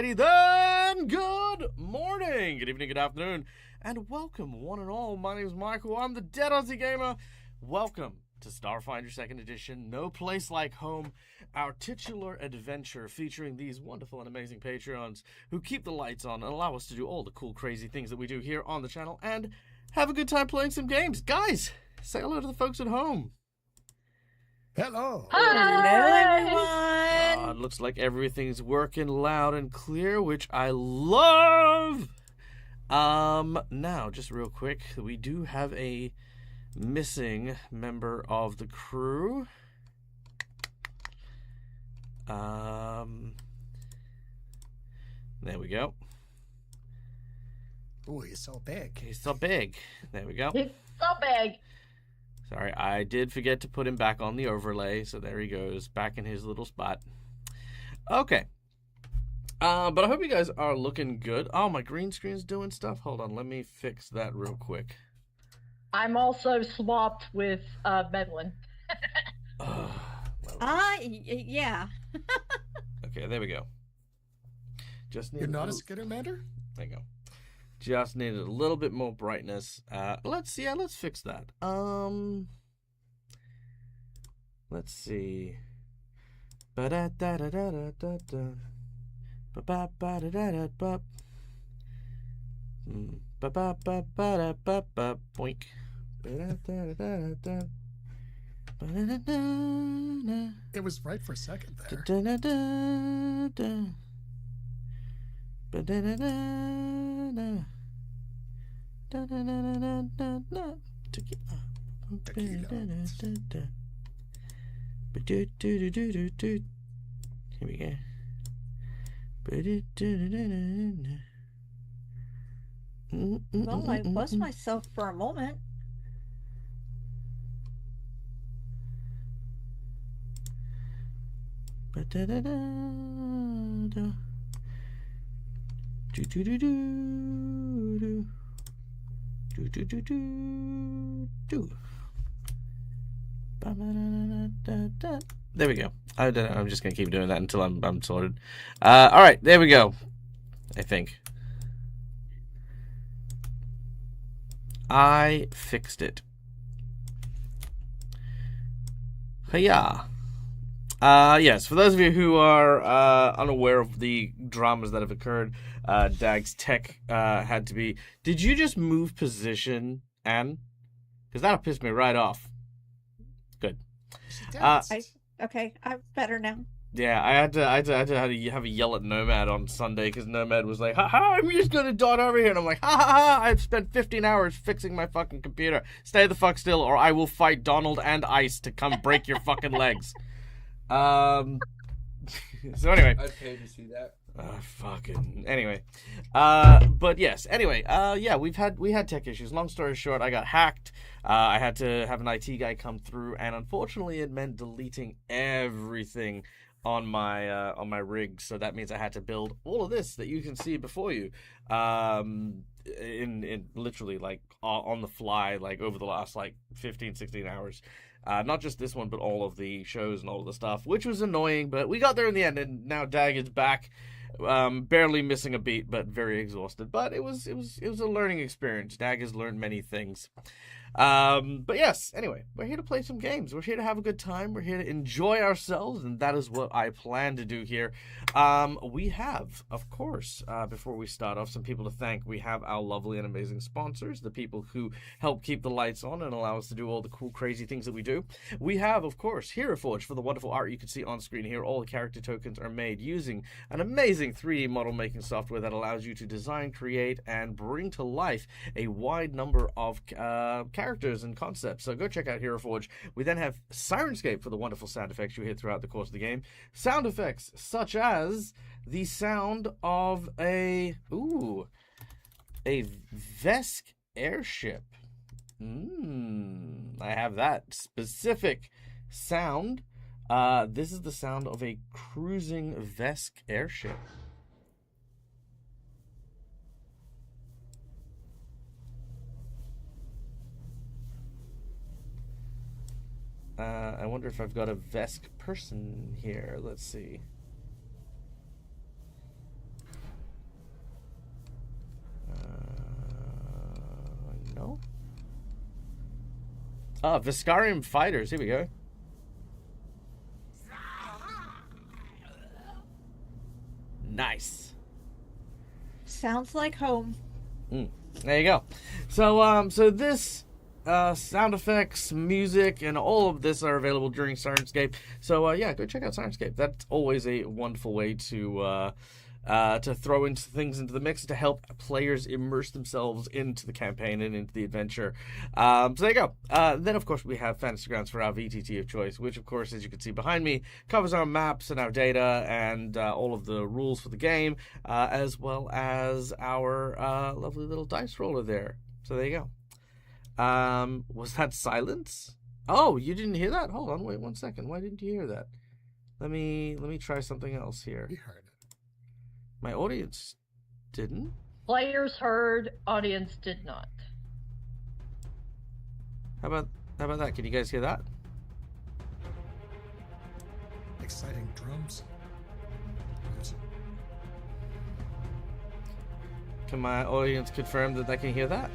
Alrighty then, good morning, good evening, good afternoon, and welcome one and all. My name is Michael, I'm the Dead Aussie Gamer. Welcome to Starfinder 2nd Edition, No Place Like Home, our titular adventure featuring these wonderful and amazing Patreons who keep the lights on and allow us to do all the cool, crazy things that we do here on the channel and have a good time playing some games. Guys, say hello to the folks at home. Hello. Hi. Hello, everyone. It looks like everything's working loud and clear, which I love. Now, just real quick, we do have a missing member of the crew. There we go. Oh, he's so big. He's so big. There we go. He's so big. Sorry, I did forget to put him back on the overlay, so there he goes, back in his little spot. Okay. But I hope you guys are looking good. Oh, my green screen's doing stuff. Hold on, let me fix that real quick. I'm also swapped with Medlin. Yeah. Okay, there we go. You're not a Skittermander? There you go. Just needed a little bit more brightness. Let's fix that. Let's see. Ba-da-da-da-da-da-da. Ba-ba-ba-da-da-da-ba. Ba-ba-ba-ba-da-ba-ba. Boink. Ba-da-da-da-da-da. Ba-da-da-da-da. It was right for a second there. Da-da-da-da-da. Ba-da-da-da-da. Da-da-da-da-da-da. Tequila. Tequila. Ba-do-do-do-do-do. Here we go. Well, I lost myself for a moment. Ba-da-da-da-da. Do-do-do-do-do. Do-do-do-do-do. Ba-ba-da-da-da-da. There we go. I'm just gonna keep doing that until I'm sorted. All right, there we go. I think I fixed it. Hiya. Yes, for those of you who are unaware of the dramas that have occurred, Dag's tech had to be... Did you just move position, Anne? Because that'll piss me right off. Good. Okay, I'm better now. Yeah, I had to have a yell at Nomad on Sunday because Nomad was like, "Ha, I'm just gonna dart over here," and I'm like, "Ha! I've spent 15 hours fixing my fucking computer. Stay the fuck still, or I will fight Donald and Ice to come break your fucking legs." So anyway, I'd pay to see that. Fucking anyway. But yes, anyway, yeah, we had tech issues. Long story short, I got hacked. I had to have an IT guy come through, and unfortunately, it meant deleting everything on my rig. So that means I had to build all of this that you can see before you, in literally like on the fly, like over the last like 15-16 hours. Not just this one, but all of the shows and all of the stuff, which was annoying, but we got there in the end, and now Dag is back, barely missing a beat, but very exhausted. But it was a learning experience. Dag has learned many things. But yes, anyway, we're here to play some games. We're here to have a good time. We're here to enjoy ourselves, and that is what I plan to do here. We have, of course, before we start off, some people to thank. We have our lovely and amazing sponsors, the people who help keep the lights on and allow us to do all the cool, crazy things that we do. We have, of course, HeroForge for the wonderful art you can see on screen here. All the character tokens are made using an amazing 3D model making software that allows you to design, create, and bring to life a wide number of characters and concepts. So go check out HeroForge. We then have Sirenscape for the wonderful sound effects you hear throughout the course of the game. Sound effects such as the sound of a Vesk airship. I have that specific sound. This is the sound of a cruising Vesk airship. I wonder if I've got a Vesk person here. Let's see. Viscarium Fighters. Here we go. Nice. Sounds like home. There you go. So, so this sound effects, music, and all of this are available during Sirenscape. So, yeah, go check out Sirenscape. That's always a wonderful way to throw into things into the mix to help players immerse themselves into the campaign and into the adventure. So there you go. Then, of course, we have Fantasy Grounds for our VTT of choice, which, of course, as you can see behind me, covers our maps and our data and all of the rules for the game, as well as our lovely little dice roller there. So there you go. Was that silence? Oh, you didn't hear that? Hold on, wait 1 second. Why didn't you hear that? Let me try something else here. We heard it. My audience didn't? Players heard, audience did not. How about that? Can you guys hear that? Exciting drums. Can my audience confirm that they can hear that?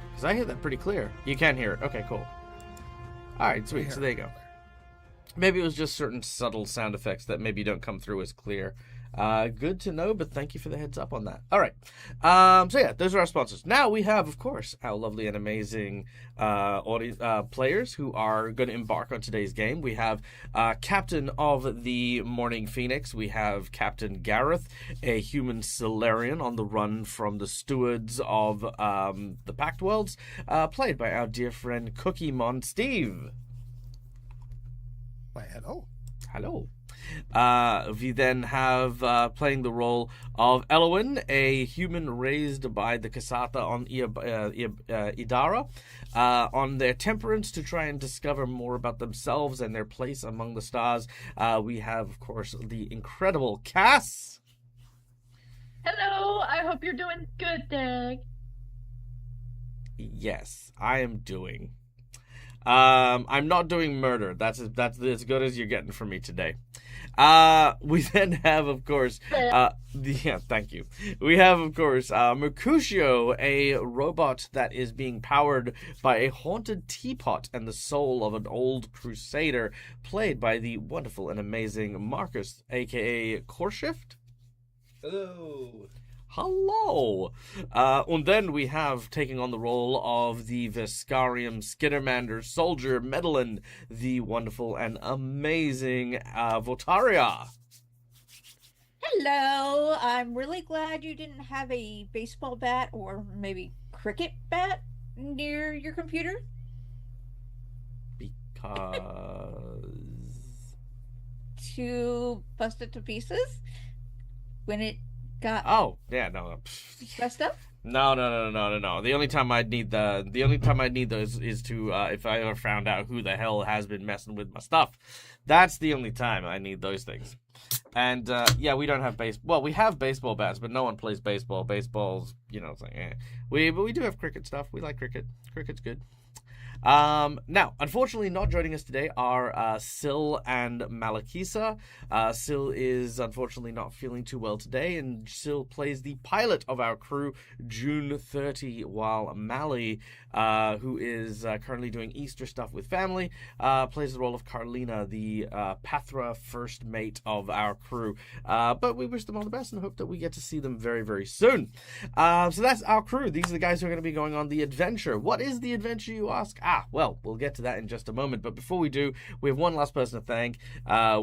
Because I hear that pretty clear. You can hear it. Okay, cool. Alright, sweet. So there you go. Maybe it was just certain subtle sound effects that maybe don't come through as clear. Good to know, but thank you for the heads up on that. All right. So yeah, those are our sponsors. Now we have, of course, our lovely and amazing players who are going to embark on today's game. We have Captain of the Morning Phoenix. We have Captain Gareth, a human Solarian on the run from the stewards of the Pact Worlds, played by our dear friend Cookie Mon Steve. Why, hello. Hello. We then have playing the role of Elowin, a human raised by the Kasata on Idara, on their temperance to try and discover more about themselves and their place among the stars. We have, of course, the incredible Cass. Hello, I hope you're doing good, Dag. Yes, I am doing. I'm not doing murder. That's as good as you're getting from me today. We then have, of course, thank you. We have, of course, Mercutio, a robot that is being powered by a haunted teapot and the soul of an old crusader, played by the wonderful and amazing Marcus, aka Korshift. Hello. Hello! And then we have taking on the role of the Viscarium Skittermander Soldier Medellin, the wonderful and amazing Votaria. Hello. I'm really glad you didn't have a baseball bat or maybe cricket bat near your computer. Because... To bust it to pieces when it got no. messed up? No. The only time I'd need those is to if I ever found out who the hell has been messing with my stuff. That's the only time I need those things. And yeah, we don't have baseball. Well, we have baseball bats, but no one plays baseball. Baseball's, it's like but we do have cricket stuff. We like cricket. Cricket's good. Now, unfortunately, not joining us today are Sil and Malakisa. Sil is unfortunately not feeling too well today, and Sil plays the pilot of our crew, June 30, while Mally, who is currently doing Easter stuff with family, plays the role of Carlina, the Pathra first mate of our crew. But we wish them all the best and hope that we get to see them very, very soon. So that's our crew. These are the guys who are going to be going on the adventure. What is the adventure, you ask? Well, we'll get to that in just a moment. But before we do, we have one last person to thank.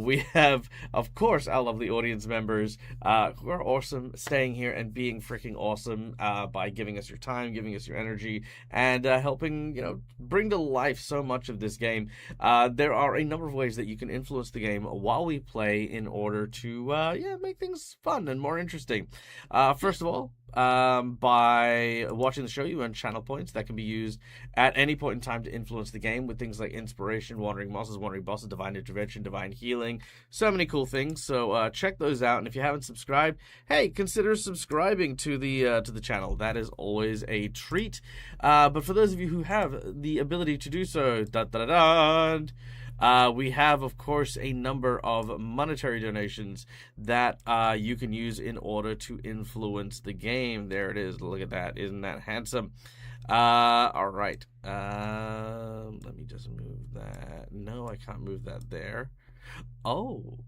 We have, of course, our lovely audience members who are awesome, staying here and being freaking awesome by giving us your time, giving us your energy, and helping, bring to life so much of this game. There are a number of ways that you can influence the game while we play in order to, make things fun and more interesting. First of all, by watching the show, you earn channel points that can be used at any point in time to influence the game with things like inspiration, wandering monsters, wandering bosses, divine intervention, divine healing, so many cool things. So check those out, and if you haven't subscribed, hey, consider subscribing to the channel. That is always a treat. But for those of you who have the ability to do so, we have, of course, a number of monetary donations that you can use in order to influence the game. There it is. Look at that. Isn't that handsome? All right. Let me just move that. No, I can't move that there. Oh.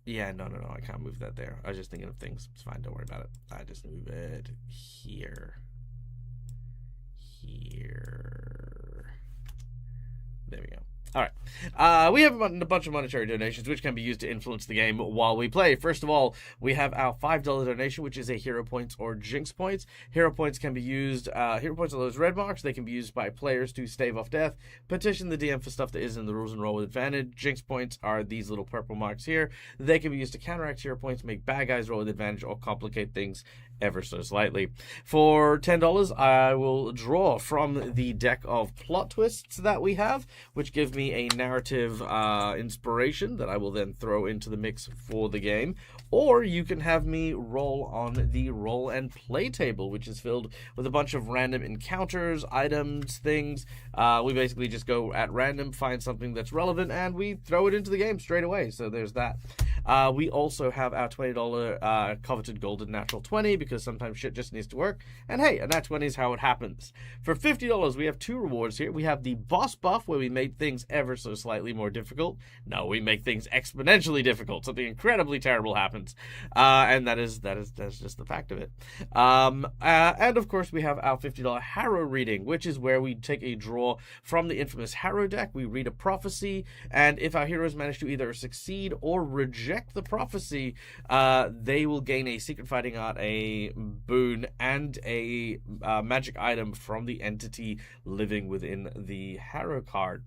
Yeah, no, I can't move that there. I was just thinking of things. It's fine, don't worry about it. I just move it here. Here. There we go. All right. We have a bunch of monetary donations which can be used to influence the game while we play. First of all, we have our $5 donation, which is a hero points or jinx points. Hero points can be used. Hero points are those red marks. They can be used by players to stave off death, petition the DM for stuff that is in the rules and roll with advantage. Jinx points are these little purple marks here. They can be used to counteract hero points, make bad guys roll with advantage, or complicate things ever so slightly. For $10, I will draw from the deck of plot twists that we have, which give me a narrative inspiration that I will then throw into the mix for the game. Or you can have me roll on the roll and play table, which is filled with a bunch of random encounters, items, things. We basically just go at random, find something that's relevant, and we throw it into the game straight away. So there's that. We also have our $20 coveted golden natural 20, because sometimes shit just needs to work. And hey, a nat 20 is how it happens. For $50, we have two rewards here. We have the boss buff, where we make things ever so slightly more difficult. No, we make things exponentially difficult. Something incredibly terrible happens. And that's just the fact of it. And of course, we have our $50 Harrow reading, which is where we take a draw from the infamous Harrow deck. We read a prophecy, and if our heroes manage to either succeed or reject the prophecy, they will gain a secret fighting art, a boon, and a magic item from the entity living within the Harrow card.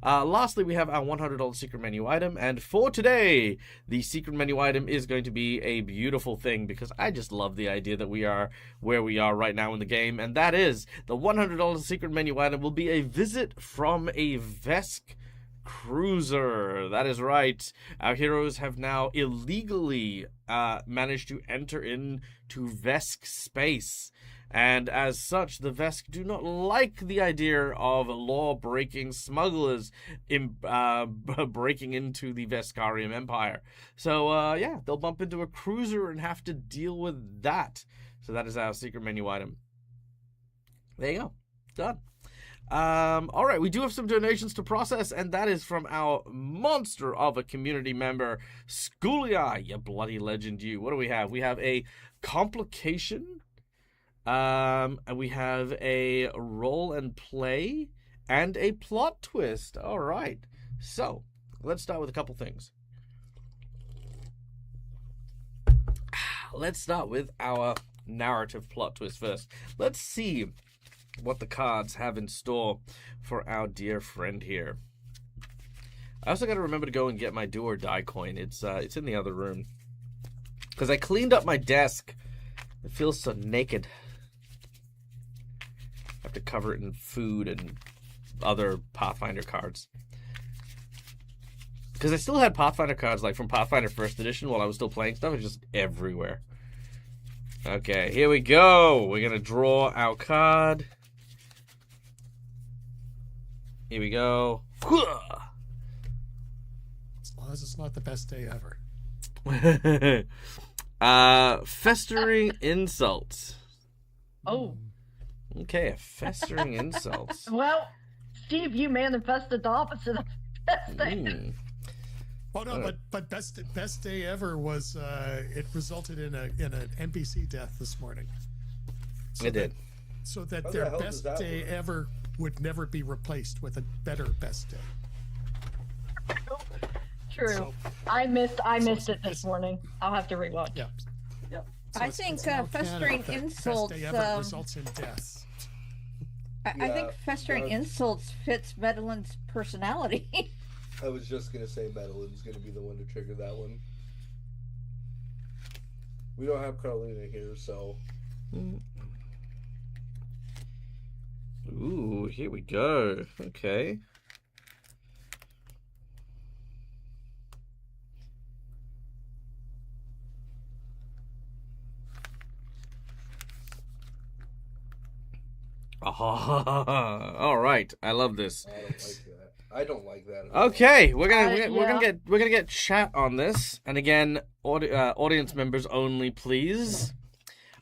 Lastly, we have our $100 secret menu item, and for today, the secret menu item is going to be a beautiful thing, because I just love the idea that we are where we are right now in the game, and that is the $100 secret menu item will be a visit from a Vesk cruiser. That is right. Our heroes have now illegally managed to enter into Vesk space. And as such, the Vesk do not like the idea of law-breaking smugglers breaking into the Veskarium Empire. So, yeah, they'll bump into a cruiser and have to deal with that. So that is our secret menu item. There you go. Done. All right, we do have some donations to process, and that is from our monster of a community member, Schoolia, you bloody legend, you. What do we have? We have a complication, and we have a roll and play, and a plot twist. All right, so let's start with a couple things. Let's start with our narrative plot twist first. Let's see what the cards have in store for our dear friend here. I also got to remember to go and get my do or die coin. It's in the other room, because I cleaned up my desk. It feels so naked. I have to cover it in food and other Pathfinder cards, because I still had Pathfinder cards like from Pathfinder First Edition while I was still playing stuff. It's just everywhere. Okay, here we go. We're gonna draw our card. Here we go. As long as it's not the best day ever. Festering insults. Oh. Okay, a festering insults. Well, Steve, you manifested the opposite of best day. Oh no, but best day ever was it resulted in an NPC death this morning. So It did. So that How the their hell best does that day work? ever would never be replaced with a better best day. True. So- I missed it it's- this morning. I'll have to rewatch. Yeah. Yep. So I it's think now festering canon that insults. Best day ever results in deaths. I think Yeah, festering insults fits Madeline's personality. I was just gonna say Madeline's gonna be the one to trigger that one. We don't have Carolina here, so Ooh, here we go. Okay. All right. I love this. I don't like that. I don't like that. At Okay, we're yeah. gonna get chat on this, and again, audience members only, please.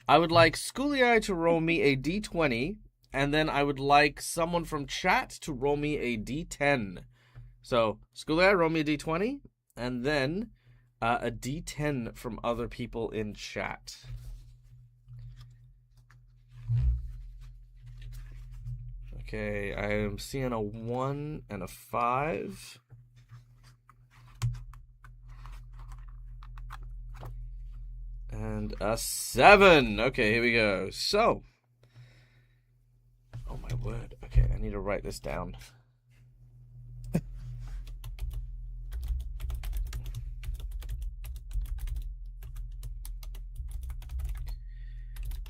I would like Schoolie to roll me a d20 And then I would like someone from chat to roll me a d10. So, Schoolia, roll me a d20, and then a d10 from other people in chat. Okay, I am seeing a 1 and a 5. And a 7. Okay, here we go. So, oh my word. Okay, I need to write this down.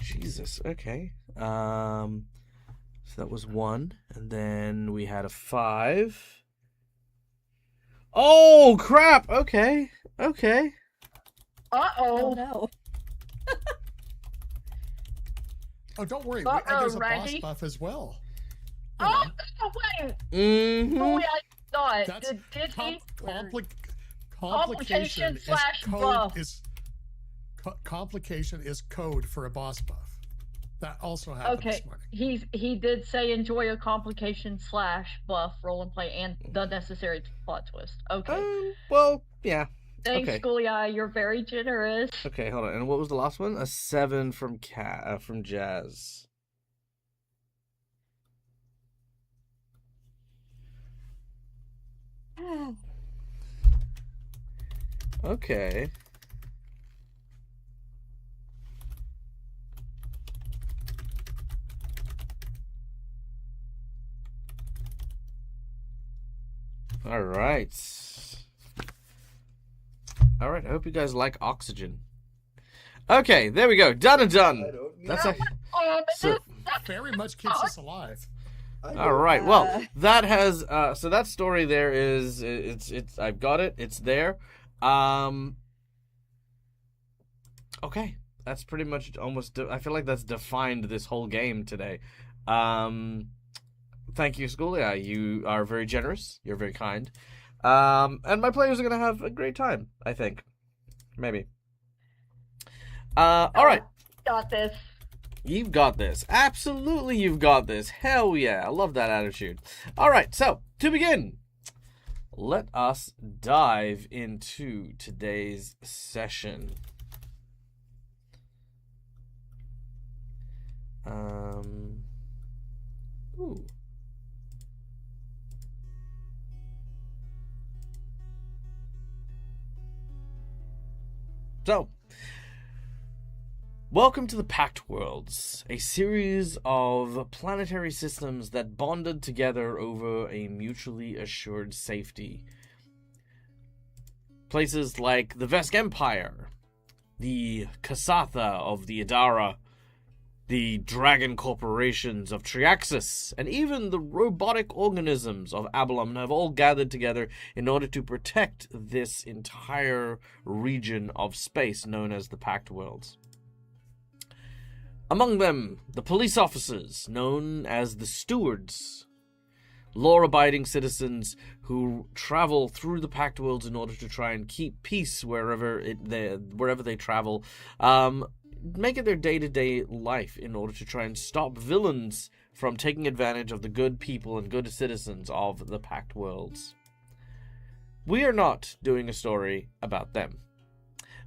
Jesus. Okay. So that was 1, and then we had a 5. Oh crap! Okay. Okay. Oh Uh-oh. no. Oh, don't worry. Uh-oh, And there's a boss Randy. buff as well. Oh, wait. Mm-hmm. Oh, yeah, I saw it. That's Did he? complication slash is code buff. complication is code for a boss buff. That also happened Okay, this morning. he did say enjoy a complication slash buff roll and play and the necessary plot twist. Okay. Well, yeah. Thanks, okay. Schoolia. You're very generous. Okay, hold on. And what was the last one? A 7 from from Jazz. Okay. All right. All right. I hope you guys like oxygen. Okay, there we go. Done and I done. don't. That's a, so, Very much keeps us alive. all right. Well, that has so that story there is it's I've got it. It's there. Okay. That's pretty much almost I feel like that's defined this whole game today. Thank you, Schoolia. You are very generous. You're very kind. And my players are going to have a great time, I think. Maybe. All right. Got this. You've got this. Absolutely, you've got this. Hell yeah. I love that attitude. All right. So, to begin, let us dive into today's session. Ooh. So, welcome to the Pact Worlds, a series of planetary systems that bonded together over a mutually assured safety. Places like the Vesk Empire, the Kasatha of the Idara, the dragon corporations of Triaxis, and even the robotic organisms of Abalum have all gathered together in order to protect this entire region of space known as the Pact Worlds. Among them, the police officers, known as the Stewards, law-abiding citizens who travel through the Pact Worlds in order to try and keep peace wherever they travel, make it their day-to-day life in order to try and stop villains from taking advantage of the good people and good citizens of the Pact Worlds. We are not doing a story about them,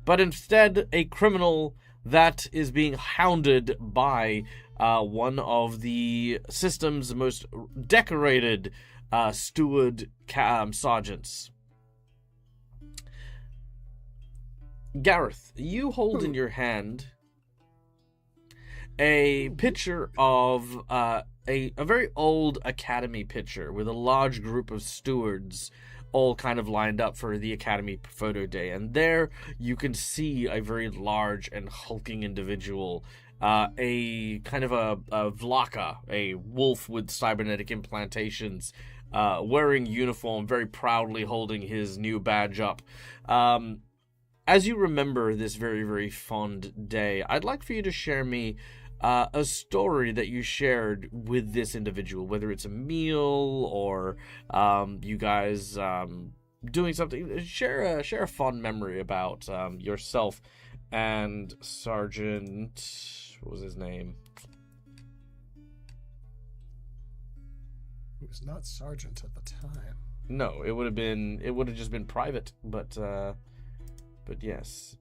but instead a criminal that is being hounded by one of the system's most decorated steward sergeants. Gareth, you hold in your hand a picture of a very old academy picture with a large group of stewards all kind of lined up for the academy photo day. And there you can see a very large and hulking individual, a kind of a Vlaka, a wolf with cybernetic implantations, wearing uniform, very proudly holding his new badge up. As you remember this very, very fond day, I'd like for you to share me a story that you shared with this individual, whether it's a meal or you guys doing something. Share a fond memory about yourself and Sergeant. What was his name? It was not sergeant at the time. No, it would have just been private, but yes.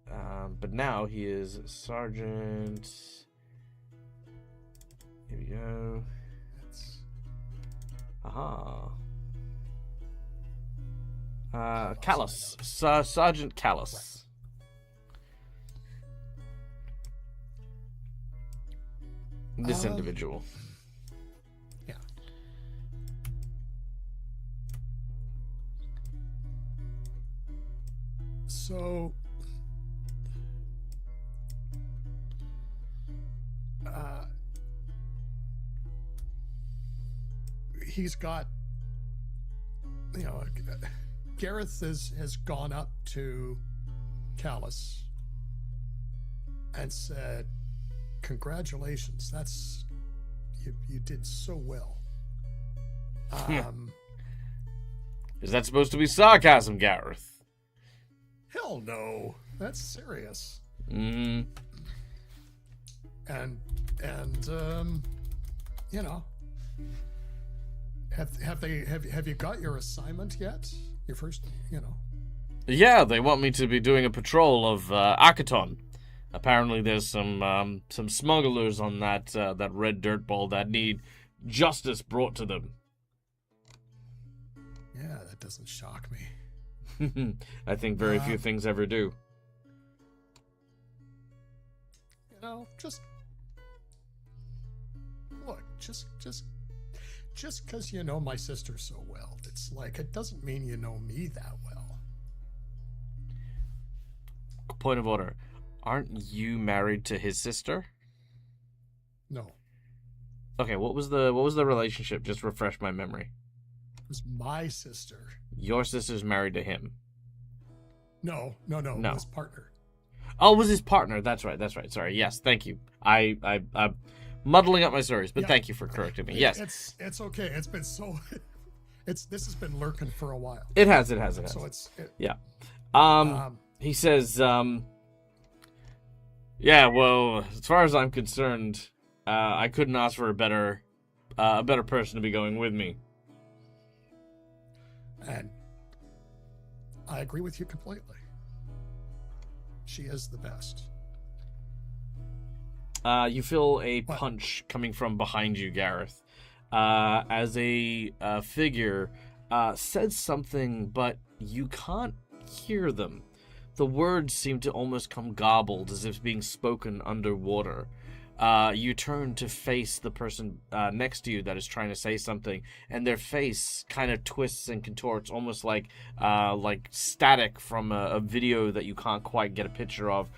But now he is sergeant. Here we go. Aha. Callus. Sergeant Callus. This individual. Yeah. So, he's got, Gareth has gone up to Callus and said, "Congratulations, you did so well." Is that supposed to be sarcasm, Gareth? Hell no, that's serious. Mm-hmm. And have you got your assignment yet? Your first, Yeah, they want me to be doing a patrol of Akaton. Apparently, there's some smugglers on that red dirt ball that need justice brought to them. Yeah, that doesn't shock me. I think very few things ever do. Just look, just because you know my sister so well, it's like it doesn't mean you know me that well. Point of order. Aren't you married to his sister? No. Okay, what was the relationship? Just refresh my memory. It was my sister. Your sister's married to him. No. It was partner. Oh, it was his partner. That's right. Sorry. Yes, thank you. I'm muddling up my stories, but thank you for correcting me. Yes. It's okay. It's been so this has been lurking for a while. It has. So yeah. He says, yeah, well, as far as I'm concerned, I couldn't ask for a better person to be going with me. And I agree with you completely. She is the best. You feel a punch coming from behind you, Gareth, as a figure says something, but you can't hear them. The words seem to almost come garbled, as if being spoken underwater. You turn to face the person next to you that is trying to say something, and their face kind of twists and contorts, almost like static from a video that you can't quite get a picture of.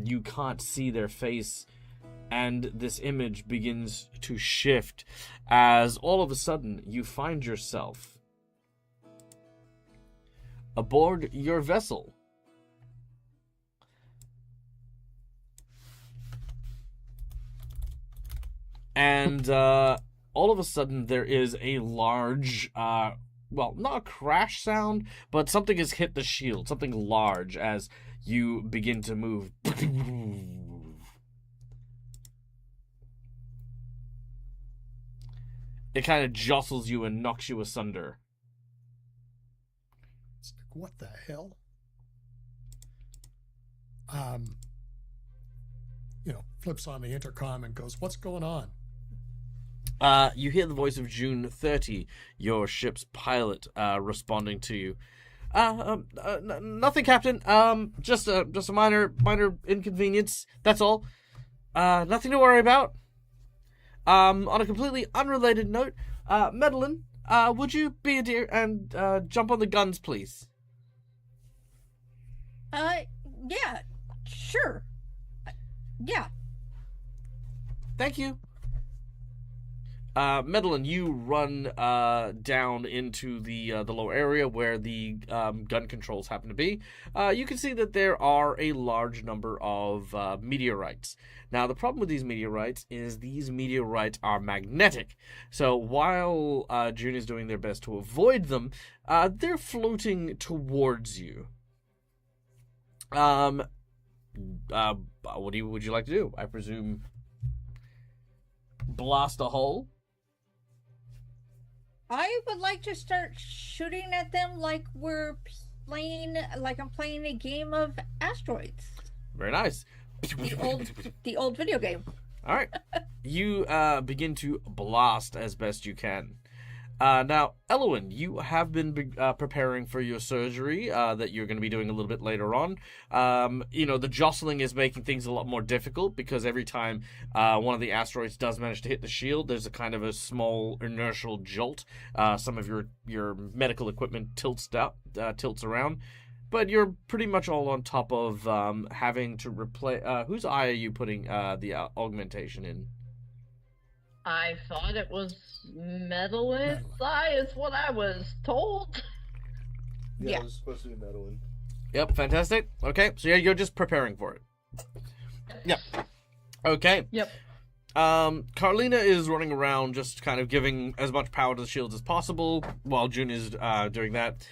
You can't see their face, and this image begins to shift as all of a sudden you find yourself aboard your vessel. And all of a sudden, there is a large, well, not a crash sound, but something has hit the shield, something large, as you begin to move. It kind of jostles you and knocks you asunder. It's like, what the hell? Flips on the intercom and goes, "What's going on?" You hear the voice of June 30, your ship's pilot, responding to you. Nothing, Captain. Just a minor inconvenience. That's all. Nothing to worry about. On a completely unrelated note, Madeline, would you be a dear and jump on the guns, please? Yeah, sure. Yeah. Thank you. Madeline, you run down into the lower area where the gun controls happen to be. You can see that there are a large number of meteorites. Now, the problem with these meteorites is these meteorites are magnetic. So while June is doing their best to avoid them, they're floating towards you. What would you like to do? I presume blast a hole? I would like to start shooting at them like I'm playing a game of asteroids. Very nice. The old video game. All right. You begin to blast as best you can. Now, Elowin, you have been preparing for your surgery that you're going to be doing a little bit later on. The jostling is making things a lot more difficult because every time one of the asteroids does manage to hit the shield, there's a kind of a small inertial jolt. Some of your medical equipment tilts around. But you're pretty much all on top of having to replace... whose eye are you putting the augmentation in? I thought it was Metalist's eye, is what I was told. Yeah, it was supposed to be Madeline. Yep, fantastic. Okay, so yeah, you're just preparing for it. Yep. Okay. Yep. Carlina is running around just kind of giving as much power to the shields as possible while June is doing that.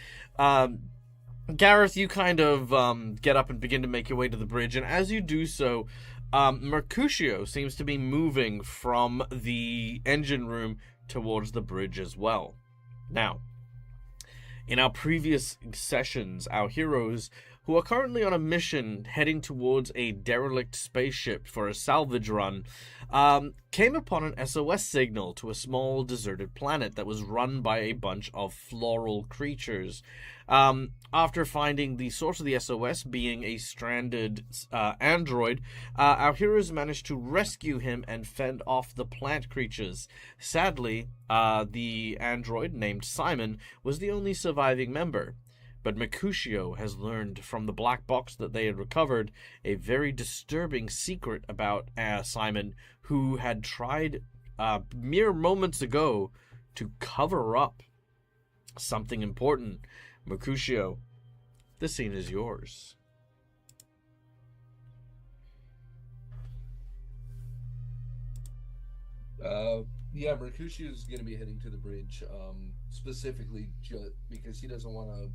Gareth, you kind of get up and begin to make your way to the bridge, and as you do so, Mercutio seems to be moving from the engine room towards the bridge as well. Now, in our previous sessions, our heroes, who are currently on a mission heading towards a derelict spaceship for a salvage run, came upon an SOS signal to a small deserted planet that was run by a bunch of floral creatures. After finding the source of the SOS being a stranded android, our heroes managed to rescue him and fend off the plant creatures. Sadly, the android, named Simon, was the only surviving member. But Mercutio has learned from the black box that they had recovered a very disturbing secret about Simon, who had tried mere moments ago to cover up something important. Mercutio, the scene is yours. Yeah, Mercutio is going to be heading to the bridge, specifically because he doesn't want to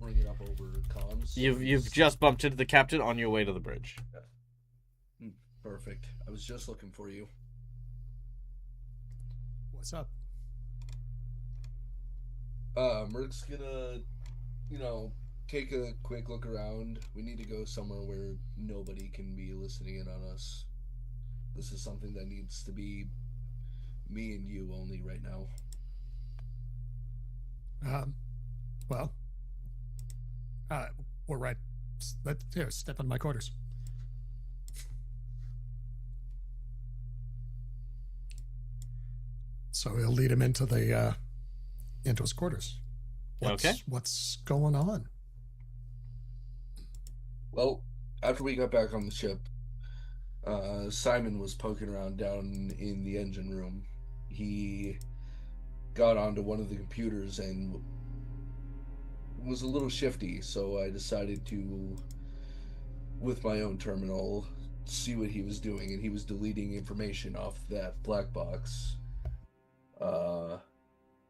bring it up over comms. You've just bumped into the captain on your way to the bridge. Yeah. Perfect. I was just looking for you. What's up? Merc's gonna, take a quick look around. We need to go somewhere where nobody can be listening in on us. This is something that needs to be me and you only right now. We're right. Step in my quarters. So he'll lead him into his quarters. What's going on? Well, after we got back on the ship, Simon was poking around down in the engine room. He got onto one of the computers and was a little shifty, so I decided to, with my own terminal, see what he was doing, and he was deleting information off that black box.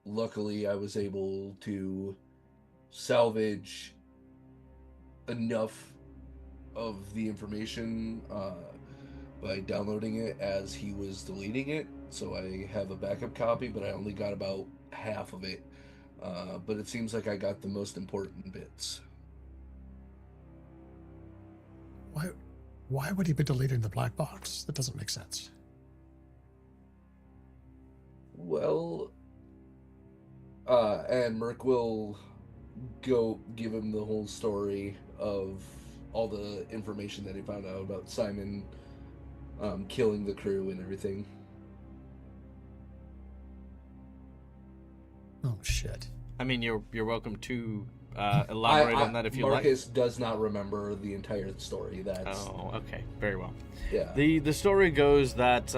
Luckily, I was able to salvage enough of the information by downloading it as he was deleting it, so I have a backup copy, but I only got about half of it. But it seems like I got the most important bits. Why would he be deleting the black box? That doesn't make sense. Well, and Merc will go give him the whole story of all the information that he found out about Simon killing the crew and everything. Oh, shit. I mean, you're welcome to elaborate on that if you like. Marcus does not remember the entire story. Oh, okay. Very well. Yeah. The story goes that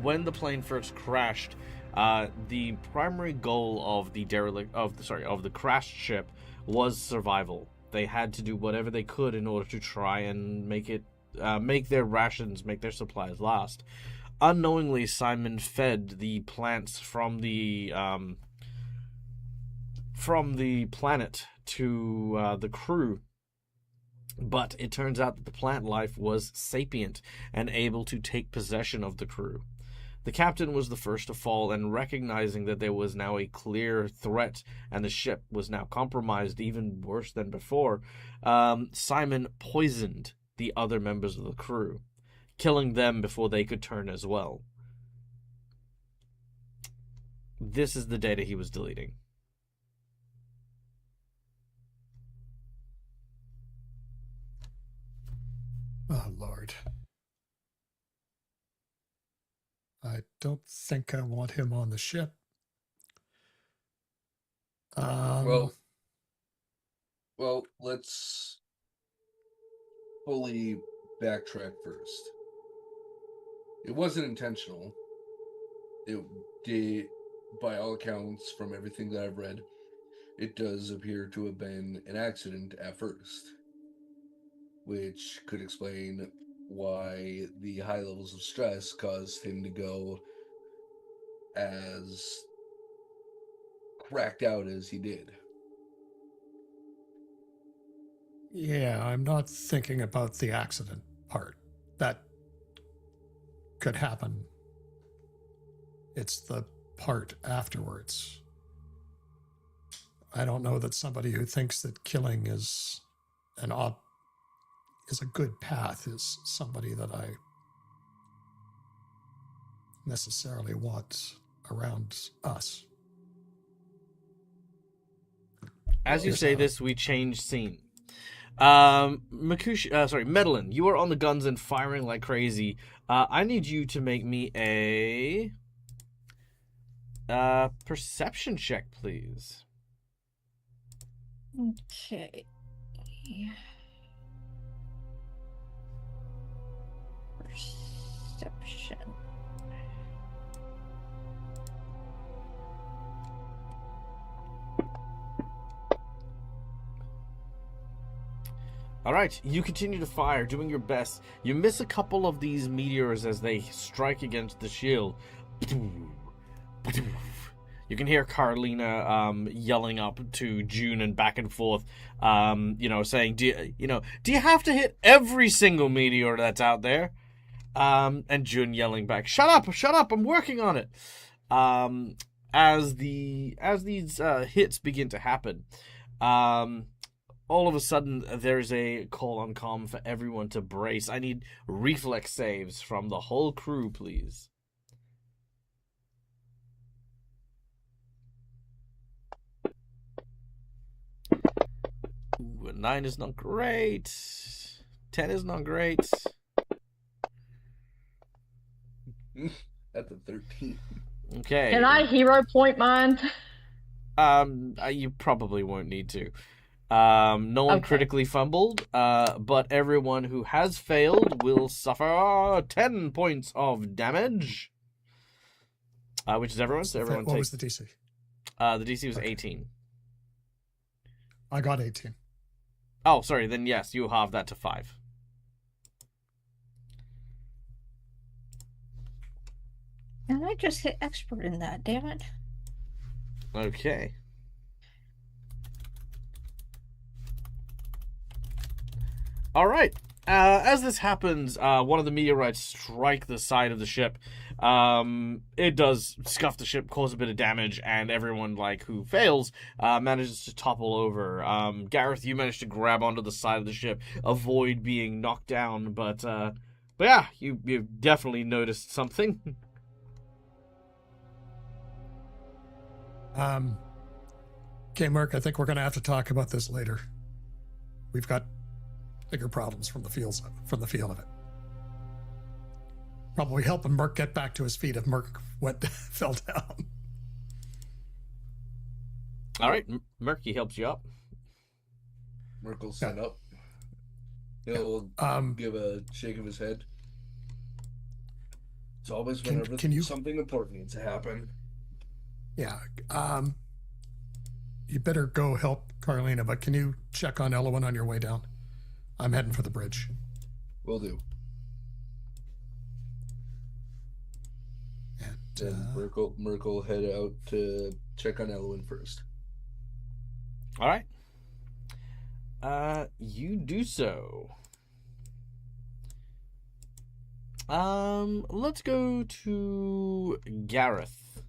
when the plane first crashed, the primary goal of the crashed ship was survival. They had to do whatever they could in order to try and make their rations, make their supplies last. Unknowingly, Simon fed the plants from the planet to the crew, but it turns out that the plant life was sapient and able to take possession of the crew. The captain was the first to fall, and recognizing that there was now a clear threat and the ship was now compromised even worse than before, Simon poisoned the other members of the crew, killing them before they could turn as well. This is the data he was deleting. Oh, Lord. I don't think I want him on the ship. Well, let's fully backtrack first. It wasn't intentional. It did, by all accounts, from everything that I've read, it does appear to have been an accident at first, which could explain why the high levels of stress caused him to go as cracked out as he did. Yeah, I'm not thinking about the accident part. That could happen. It's the part afterwards. I don't know that somebody who thinks that killing is a good path is somebody that I necessarily want around us. As you say this, we change scene. Medellin, you are on the guns and firing like crazy. I need you to make me a perception check, please. Okay. Perception. All right, you continue to fire, doing your best. You miss a couple of these meteors as they strike against the shield. You can hear Carlina yelling up to June and back and forth, saying, do you have to hit every single meteor that's out there? And June yelling back, shut up, I'm working on it. As these hits begin to happen, all of a sudden, there's a call on comm for everyone to brace. I need reflex saves from the whole crew, please. Ooh, a 9 is not great. 10 is not great. At the 13. Okay. Can I hero point mine? You probably won't need to. No one critically fumbled, but everyone who has failed will suffer 10 points of damage. Which is everyone. So everyone What takes. was the DC? The DC was 18. I got 18. Oh, sorry. Then yes, you halve that to 5. And I just hit expert in that, damn it. Okay. All right. As this happens, one of the meteorites strike the side of the ship. It does scuff the ship, cause a bit of damage, and everyone who fails manages to topple over. Gareth, you managed to grab onto the side of the ship, avoid being knocked down, but yeah, you've definitely noticed something. Okay, Merc, I think we're going to have to talk about this later. We've got bigger problems from the feel of it. Probably helping Merc get back to his feet if Merc fell down. All right, Murky helps you up. Merc will stand up. He'll give a shake of his head. It's always whenever something important needs to happen. Yeah. You better go help Carlina, but can you check on Elowen on your way down? I'm heading for the bridge. Will do. And Merkel head out to check on Elowen first. All right. You do so. Let's go to Gareth.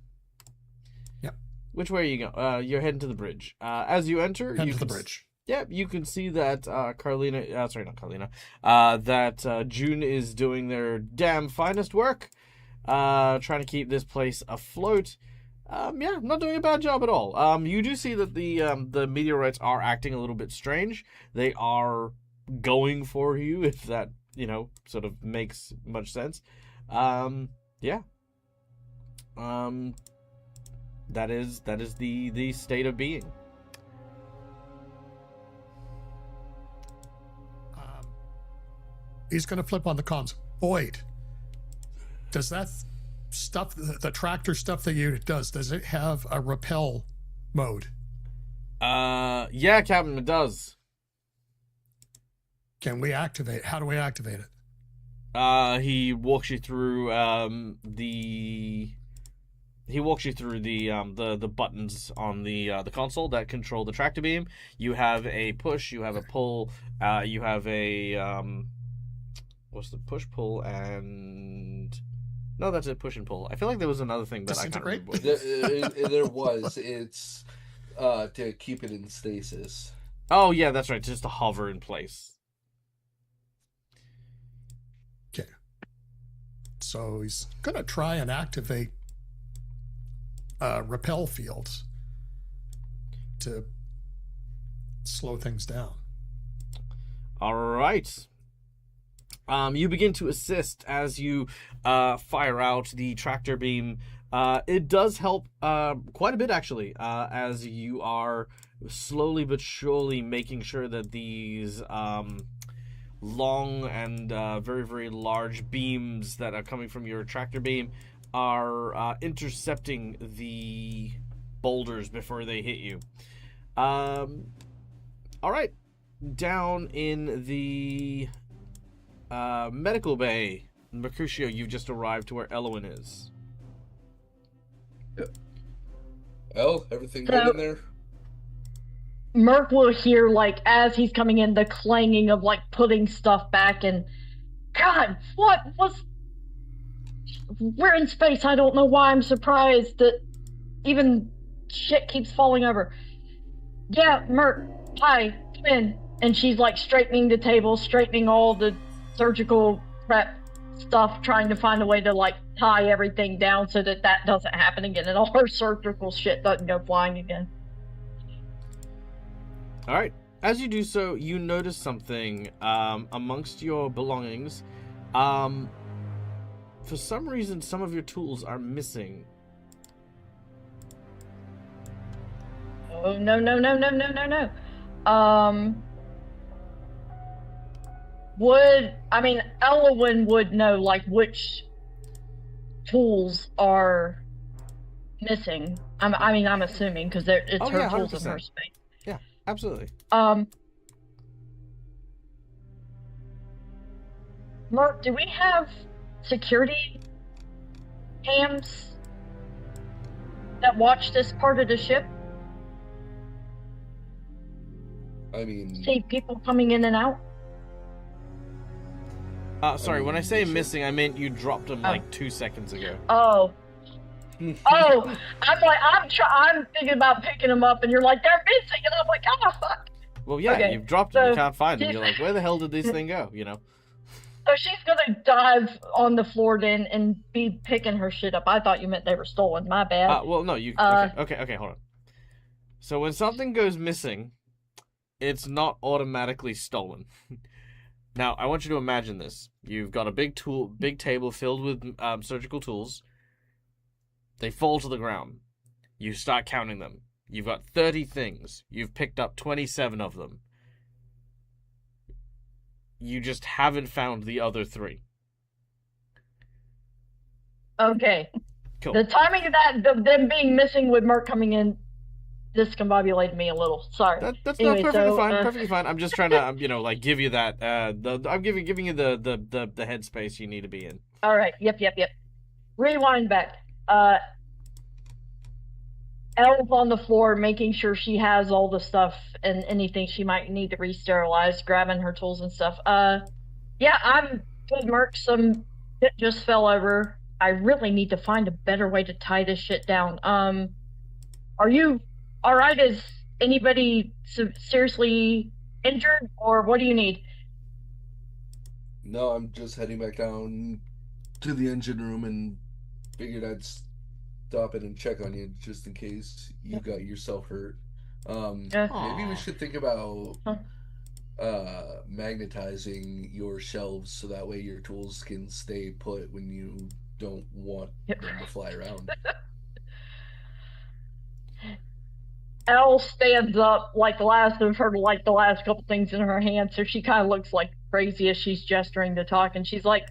Yep. Which way are you going? You're heading to the bridge. As you enter, Head you to the can bridge. Yeah, you can see that Carlina, sorry, not Carlina, that June is doing their damn finest work, trying to keep this place afloat. Yeah, not doing a bad job at all. You do see that the meteorites are acting a little bit strange. They are going for you, if that, sort of makes much sense. Yeah. That is the state of being. He's going to flip on the comms. Boyd, does that stuff, the tractor stuff that you does it have a repel mode? Yeah, Captain, it does. Can we activate? How do we activate it? He walks you through the buttons on the console that control the tractor beam. You have a push, you have a pull, you have a what's the push, pull, and no, that's it, push and pull. I feel like there was another thing, but I can't remember what it is. There was. It's to keep it in stasis. Oh yeah, that's right, just to hover in place. Okay. So he's gonna try and activate repel fields to slow things down. All right. You begin to assist as you fire out the tractor beam. It does help quite a bit, actually, as you are slowly but surely making sure that these long and very, very large beams that are coming from your tractor beam are intercepting the boulders before they hit you. All right. Down in the medical bay, Mercutio, you've just arrived to where Elwyn is. Yep. El, everything good in there? Merc will hear, like, as he's coming in, the clanging of, like, putting stuff back, and God, what was... We're in space. I don't know why I'm surprised that even shit keeps falling over. Yeah, Merc, hi, come in. And she's, like, straightening the table, straightening all the surgical prep stuff, trying to find a way to, like, tie everything down so that that doesn't happen again and all her surgical shit doesn't go flying again. All right. As you do so, you notice something amongst your belongings. For some reason, some of your tools are missing. Oh, no. Elwyn would know, like, which tools are missing. I'm assuming, because it's her tools in her space. Yeah, absolutely. Mark, do we have security cams that watch this part of the ship? I mean... See people coming in and out? Sorry, when I say missing, I meant you dropped them like 2 seconds ago. Oh. I'm thinking about picking them up, and you're like, they're missing, and I'm like, oh, fuck. Well, yeah, okay. You've dropped them, you can't find them. You're like, where the hell did this thing go, So she's gonna dive on the floor then and be picking her shit up. I thought you meant they were stolen. My bad. Well, no, okay, hold on. So when something goes missing, it's not automatically stolen. Now, I want you to imagine this. You've got a big table filled with surgical tools. They fall to the ground. You start counting them. You've got 30 things. You've picked up 27 of them. You just haven't found the other 3. Okay. Cool. The timing of that, them being missing with Merc coming in, discombobulated me a little. Sorry. That's anyway, perfectly fine. I'm just trying to, give you that. I'm giving you the headspace you need to be in. All right. Yep. Rewind back. Elle's on the floor, making sure she has all the stuff and anything she might need to re-sterilize, grabbing her tools and stuff. Yeah, I'm good, Merc. Some shit just fell over. I really need to find a better way to tie this shit down. Are you alright? Is anybody seriously injured, or what do you need? No, I'm just heading back down to the engine room and figured I'd stop it and check on you just in case you got yourself hurt. Maybe we should think about magnetizing your shelves so that way your tools can stay put when you don't want them to fly around. Elle stands up like the last of her, like the last couple things in her hand, so she kind of looks like crazy as she's gesturing to talk, and she's like,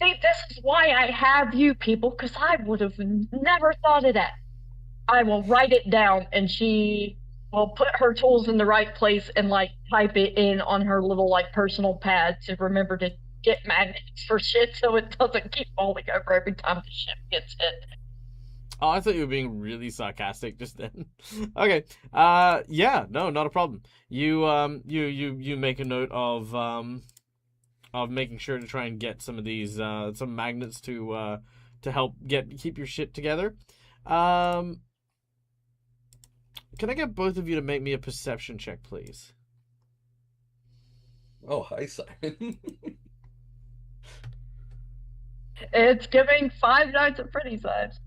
"See, this is why I have you people, because I would have never thought of that. I will write it down," and she will put her tools in the right place and like type it in on her little like personal pad to remember to get magnets for shit so it doesn't keep falling over every time the ship gets hit. Oh, I thought you were being really sarcastic just then. Okay. Yeah, no, not a problem. You make a note of making sure to try and get some of these some magnets to help keep your shit together. Can I get both of you to make me a perception check, please? Oh, hi, Simon. It's giving 5 Nights at Freddy's vibes.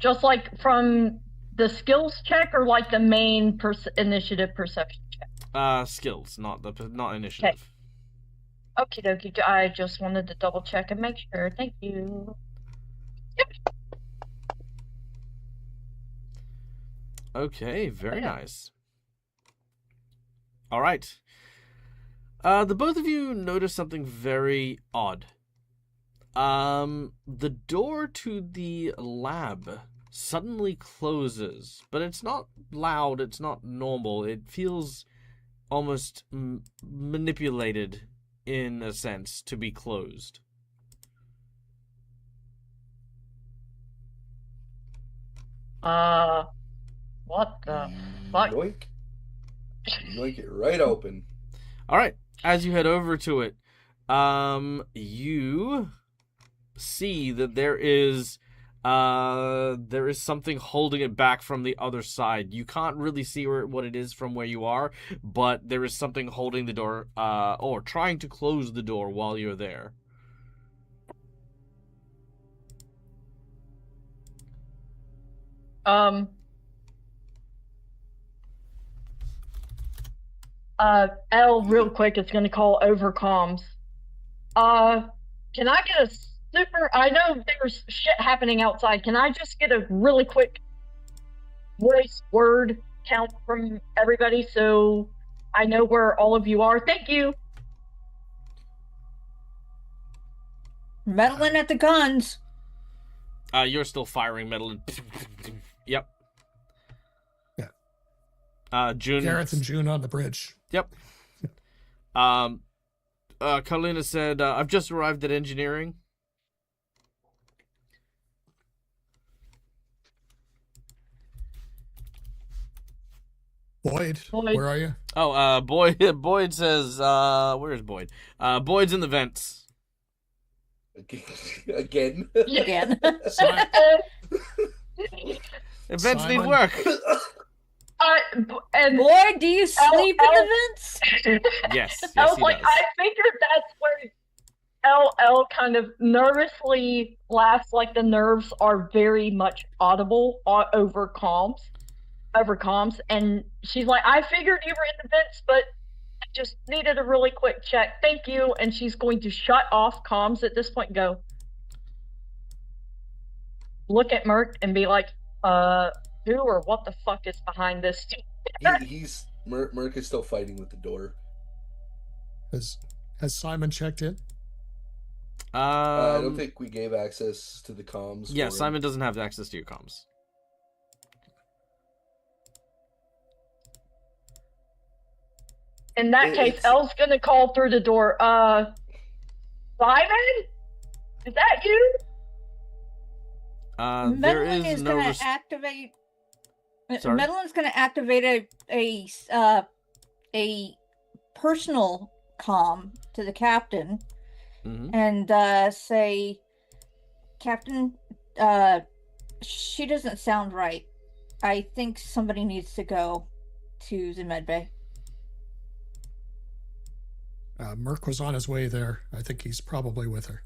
Just like from the skills check or like the main initiative perception check? Skills, not initiative. Okay. Okie dokie. I just wanted to double check and make sure. Thank you. Yep. Okay, very nice. All right. The both of you notice something very odd. The door to the lab suddenly closes, but it's not loud, it's not normal. It feels almost manipulated, in a sense, to be closed. What the fuck? Yoink. Yoink it right open. Alright, as you head over to it, you see that there is something holding it back from the other side. You can't really see what it is from where you are, but there is something holding the door, or trying to close the door while you're there. Elle real quick is gonna call over comms. Can I get a super, I know there's shit happening outside. Can I just get a really quick voice word count from everybody so I know where all of you are? Thank you. Meddling at the guns. You're still firing metal. Yep. Yeah. June. Gareth and June on the bridge. Yep. Carlina said, I've just arrived at engineering. Boyd, where are you? Oh, Boyd says, where's Boyd? Boyd's in the vents. Again? Again. The vents need work. And Boyd, do you sleep in the vents? Yes, I was he like, does. I figured that's where LL kind of nervously laughs, like the nerves are very much audible over comms, and she's like, I figured you were in the vents, but I just needed a really quick check. Thank you. And she's going to shut off comms at this point and go look at Merc and be like, who or what the fuck is behind this? Merc is still fighting with the door. Has Simon checked in? I don't think we gave access to the comms. Yeah, Simon doesn't have access to your comms. In that case, Elle's gonna call through the door. Simon? Is that you? There Meddling is is no... going to activate... Sorry? Medeline's going to activate a personal comm to the captain Mm-hmm. and say, Captain, she doesn't sound right. I think somebody needs to go to the med bay. Merc was on his way there. I think he's probably with her.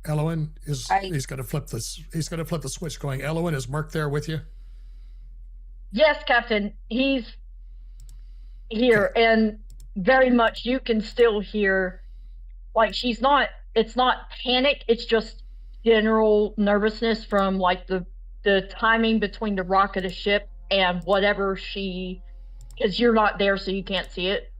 Elowen he's going to flip this. He's going to flip the switch. Going, Elowen, is Merc there with you? Yes, Captain. He's here, and very much you can still hear, like, she's not. It's not panic. It's just general nervousness from like the timing between the rock of the ship and whatever because you're not there, so you can't see it.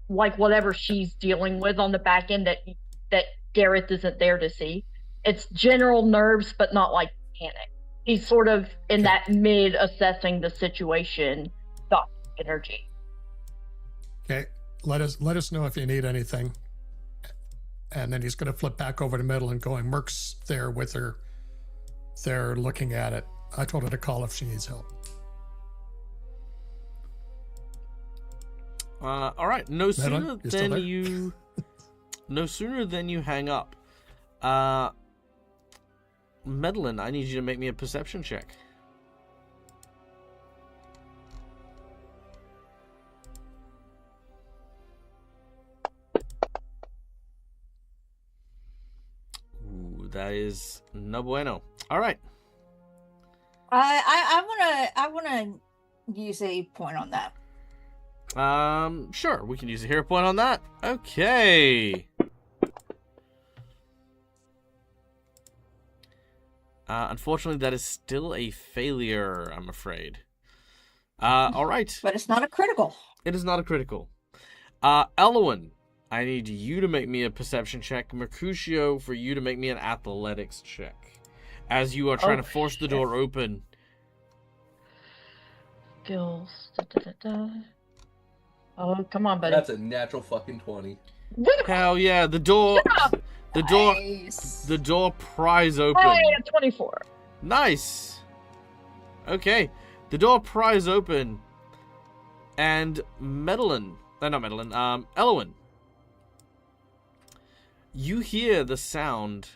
Like whatever she's dealing with on the back end that Gareth isn't there to see. It's general nerves, but not like panic. He's sort of in that mid assessing the situation thought energy. Okay, let us know if you need anything. And then he's going to flip back over to middle and going, Merc's there with her. They're looking at it. I told her to call if she needs help. All right. No sooner Madeline, no sooner than you hang up. Madeline, I need you to make me a perception check. Ooh, that is no bueno. All right. I wanna use a point on that. Sure, we can use a hero point on that. Okay. Unfortunately, that is still a failure, I'm afraid. All right. But it's not a critical. It is not a critical. Elowen, I need you to make me a perception check. Mercutio, for you to make me an athletics check. As you are trying to force the door open. Skills. Oh, come on, buddy. That's a natural fucking 20. Hell yeah, the door pries open. Hey, 24. Nice. Okay, the door pries open, and Elowen, you hear the sound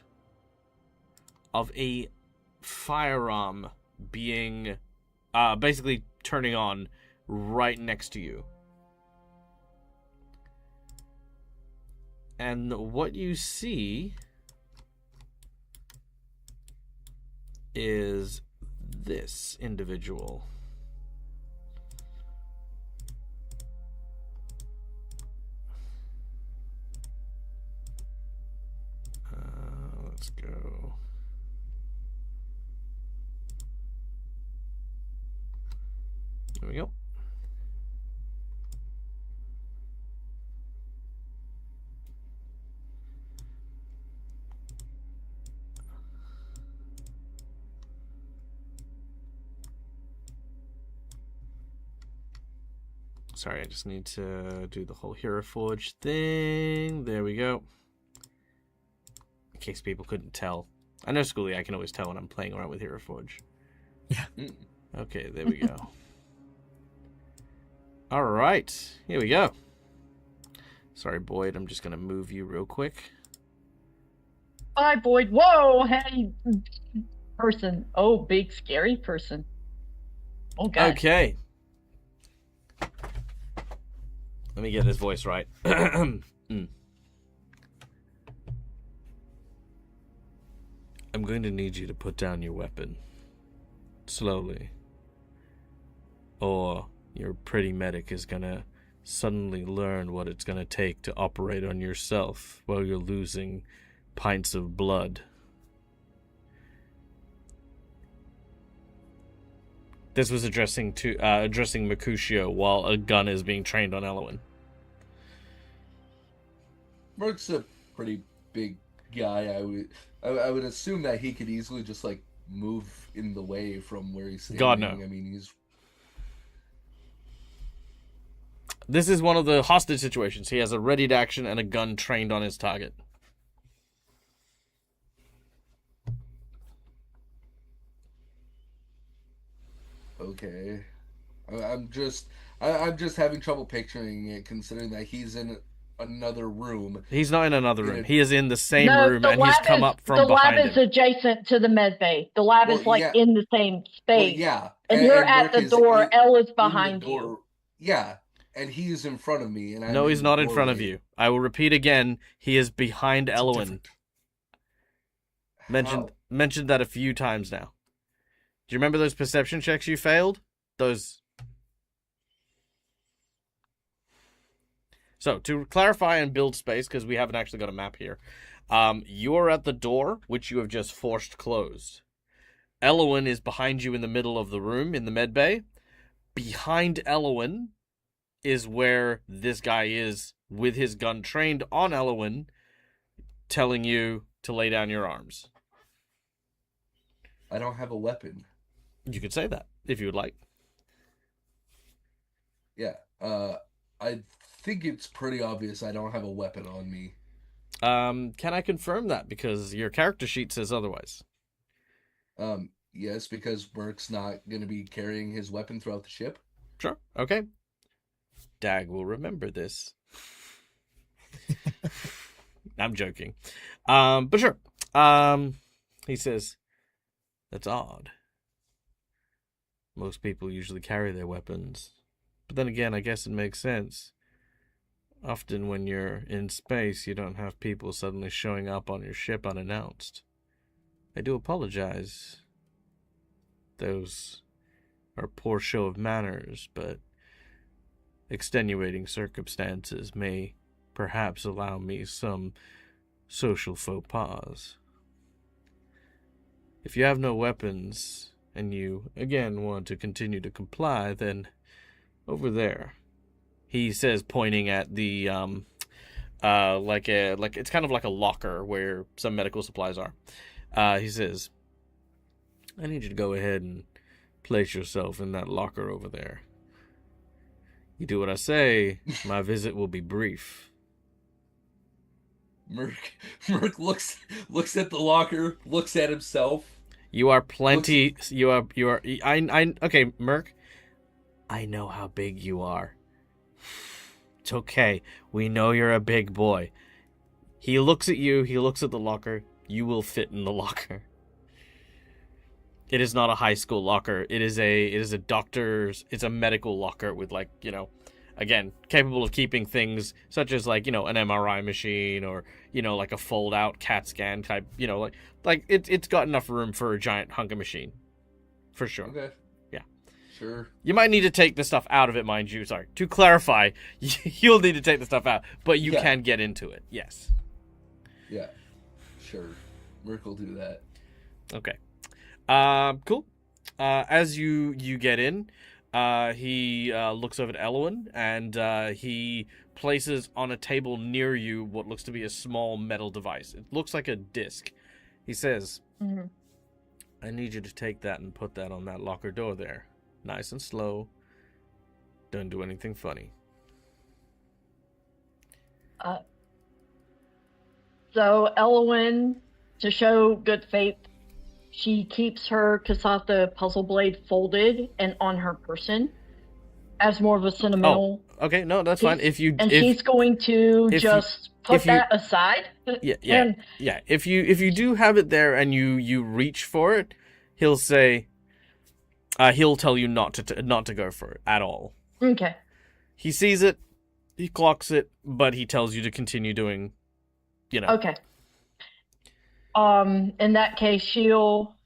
of a firearm being, basically turning on right next to you. And what you see is this individual. Let's go. There we go. Sorry, I just need to do the whole Hero Forge thing. There we go. In case people couldn't tell. I know, Schoolie, I can always tell when I'm playing around with Hero Forge. Yeah. Okay, there we go. All right, here we go. Sorry, Boyd, I'm just going to move you real quick. Bye, Boyd. Whoa, hey, person. Oh, big, scary person. Oh, God. Okay. Let me get his voice right. I'm going to need you to put down your weapon. Slowly. Or your pretty medic is going to suddenly learn what it's going to take to operate on yourself while you're losing pints of blood. This was addressing Mercutio while a gun is being trained on Elowen. Merc's a pretty big guy. I would assume that he could easily just like move in the way from where he's standing. God, no. I mean, he's. This is one of the hostage situations. He has a ready to action and a gun trained on his target. Okay. I'm just having trouble picturing it, considering that he's in another room. He's not in another room. He is in the same No, room, the and he's lab come is up from the lab behind is him. adjacent to the med bay. The lab Well, is like yeah. in the same Well, space. yeah. And you're at Merc the is door. Elle is in the behind door. you. Yeah, and he's in front of me, and I'm No, he's in not the in front of doorway. you. I will repeat again. He is behind It's Elwyn. different. Mentioned that a few times now. Do you remember those perception checks you failed? Those. So, to clarify and build space, because we haven't actually got a map here, you're at the door, which you have just forced closed. Elwyn is behind you in the middle of the room in the med bay. Behind Elwyn is where this guy is with his gun trained on Elwyn, telling you to lay down your arms. I don't have a weapon. You could say that if you would like. Yeah. I think it's pretty obvious I don't have a weapon on me. Can I confirm that? Because your character sheet says otherwise. Yes, because Merc's not going to be carrying his weapon throughout the ship. Sure. Okay. Dag will remember this. I'm joking. But sure. He says, that's odd. Most people usually carry their weapons. But then again, I guess it makes sense. Often when you're in space, you don't have people suddenly showing up on your ship unannounced. I do apologize. Those are poor show of manners, but extenuating circumstances may perhaps allow me some social faux pas. If you have no weapons, and you, again, want to continue to comply, then over there, he says, pointing at the, it's kind of like a locker where some medical supplies are. He says, I need you to go ahead and place yourself in that locker over there. You do what I say, my visit will be brief. Merc looks at the locker, looks at himself. You are plenty. You are. Okay, Merc. I know how big you are. It's okay. We know you're a big boy. He looks at you. He looks at the locker. You will fit in the locker. It is not a high school locker. It is a doctor's. It's a medical locker with, like, you know, again, capable of keeping things such as, like, you know, an MRI machine or, you know, like a fold out CAT scan type, you know, like it's got enough room for a giant hunker machine. For sure. Okay. Yeah. Sure. You might need to take the stuff out of it, mind you. Sorry. To clarify, you'll need to take the stuff out, but you can get into it. Yes. Yeah. Sure. Merc will do that. Okay. Cool. As you get in, he looks over at Elwyn, and he places on a table near you what looks to be a small metal device. It looks like a disc. He says, I need you to take that and put that on that locker door there. Nice and slow. Don't do anything funny. So Elwyn, to show good faith, she keeps her Kasatha puzzle blade folded and on her person as more of a sentimental. Oh, okay, no, that's fine. He's going to just put that aside. Yeah. If you do have it there and you reach for it, he'll say, he'll tell you not to go for it at all. Okay. He sees it, he clocks it, but he tells you to continue doing, you know. Okay. In that case, she'll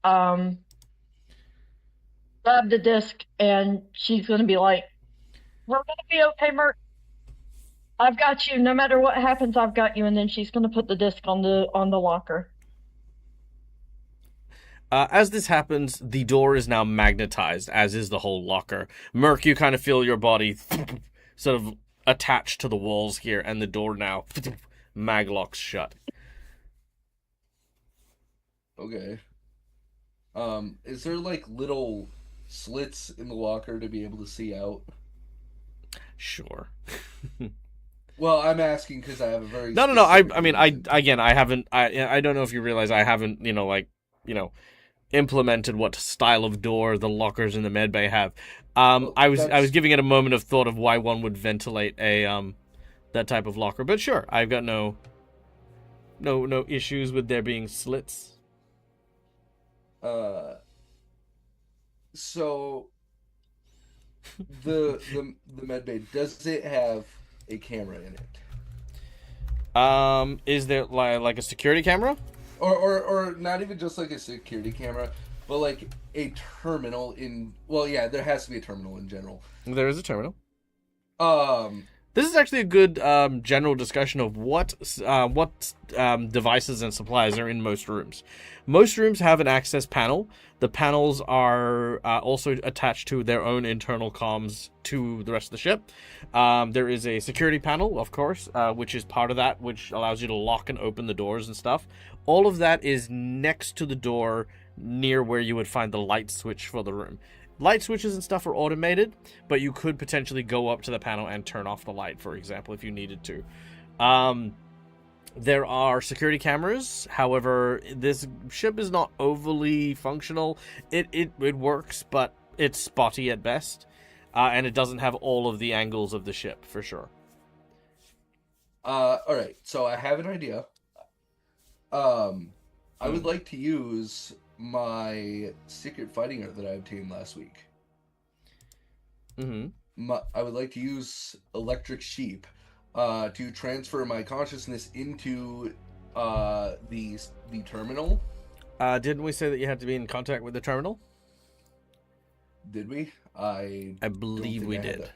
grab the disc and she's gonna be like, we're gonna be okay, Mert. I've got you. No matter what happens, I've got you. And then she's gonna put the disc on the locker. As this happens, the door is now magnetized, as is the whole locker. Merc, you kind of feel your body sort of attached to the walls here, and the door now maglocks shut. Okay. Is there, like, little slits in the locker to be able to see out? Sure. Well, I'm asking because I have a very no. I mean, I don't know if you realize I haven't, implemented what style of door the lockers in the medbay have. Well, I was giving it a moment of thought of why one would ventilate a that type of locker, but sure, I've got no issues with there being slits. So the medbay, does it have a camera in it? Is there like a security camera? Or not even just like a security camera, but like a terminal in. Well, yeah, there has to be a terminal in general. There is a terminal. Um, This is actually a good general discussion of what devices and supplies are in most rooms. Most rooms have an access panel. The panels are also attached to their own internal comms to the rest of the ship. There is a security panel, of course, which is part of that, which allows you to lock and open the doors and stuff. All of that is next to the door near where you would find the light switch for the room. Light switches and stuff are automated, but you could potentially go up to the panel and turn off the light, for example, if you needed to. There are security cameras. However, this ship is not overly functional. It works, but it's spotty at best. And it doesn't have all of the angles of the ship, for sure. Alright, so I have an idea. I would like to use my secret fighting art that I obtained last week. I would like to use Electric Sheep to transfer my consciousness into the terminal. Didn't we say that you had to be in contact with the terminal? Did we? I believe we I had did. that.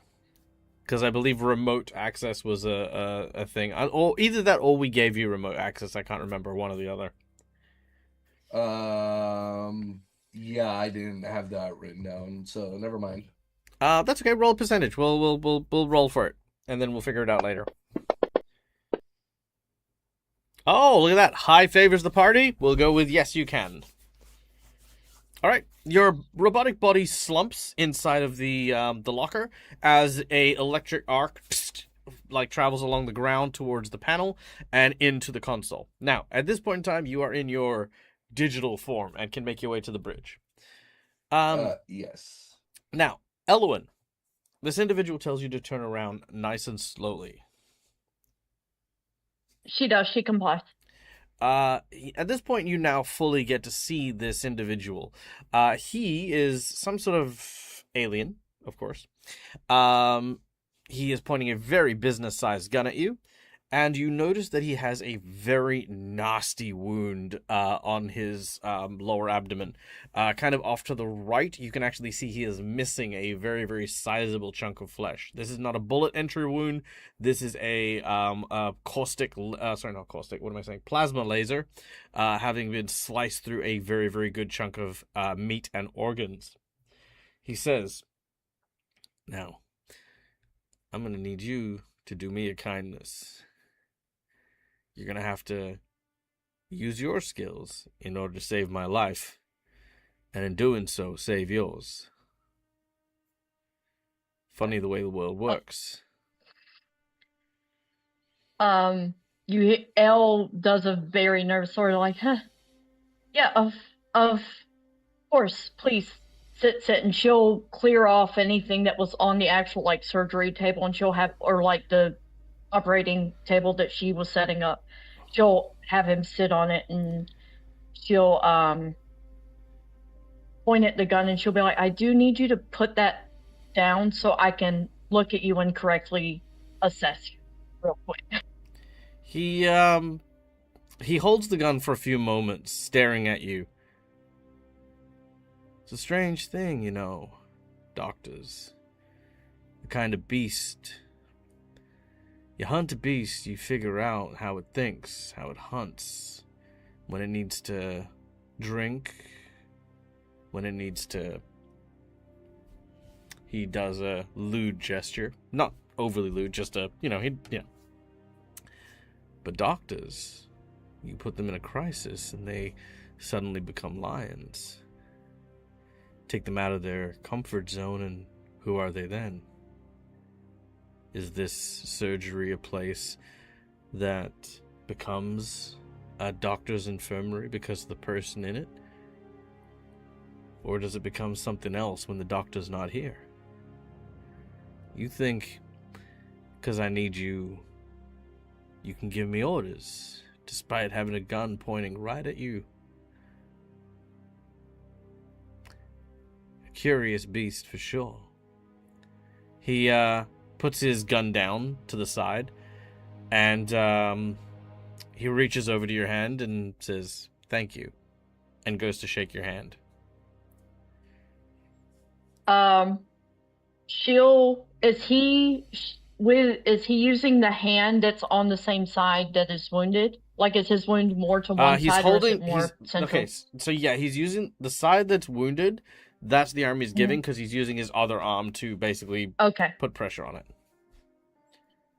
Because I believe remote access was a thing. Or either that or we gave you remote access. I can't remember, one or the other. Yeah, I didn't have that written down, so never mind. That's okay. Roll a percentage. We'll roll for it, and then we'll figure it out later. Oh, look at that! High favors the party. We'll go with yes, you can. All right, your robotic body slumps inside of the locker as a electric arc travels along the ground towards the panel and into the console. Now, at this point in time, you are in your digital form and can make your way to the bridge. Yes. Now, Elwyn, this individual tells you to turn around nice and slowly. She does. She complies. At this point, you now fully get to see this individual. He is some sort of alien, of course. He is pointing a very business-sized gun at you, and you notice that he has a very nasty wound on his lower abdomen. Kind of off to the right, you can actually see he is missing a very, very sizable chunk of flesh. This is not a bullet entry wound. This is a plasma laser, having been sliced through a very, very good chunk of meat and organs. He says, "Now, I'm going to need you to do me a kindness. You're going to have to use your skills in order to save my life, and in doing so, save yours." Funny the way the world works. Elle does a very nervous sort of like, huh? Yeah, of course, please sit, and she'll clear off anything that was on the actual like surgery table, and she'll have, or like the operating table that she was setting up. She'll have him sit on it, and she'll point at the gun, and she'll be like, "I do need you to put that down so I can look at you and correctly assess you real quick." He holds the gun for a few moments, staring at you. It's a strange thing, you know, doctors. The kind of beast. You hunt a beast, you figure out how it thinks, how it hunts, when it needs to drink, when it needs to... He does a lewd gesture. Not overly lewd, just a, But doctors, you put them in a crisis and they suddenly become lions. Take them out of their comfort zone, and who are they then? Is this surgery a place that becomes a doctor's infirmary because of the person in it? Or does it become something else when the doctor's not here? You think, because I need you, you can give me orders, despite having a gun pointing right at you. A curious beast for sure. He puts his gun down to the side, and he reaches over to your hand and says, "Thank you," and goes to shake your hand. Is he using the hand that's on the same side that is wounded? Like, is his wound more to one He's side holding, or is it more central? Okay, so yeah, he's using the side that's wounded. That's the arm he's giving because he's using his other arm to basically put pressure on it.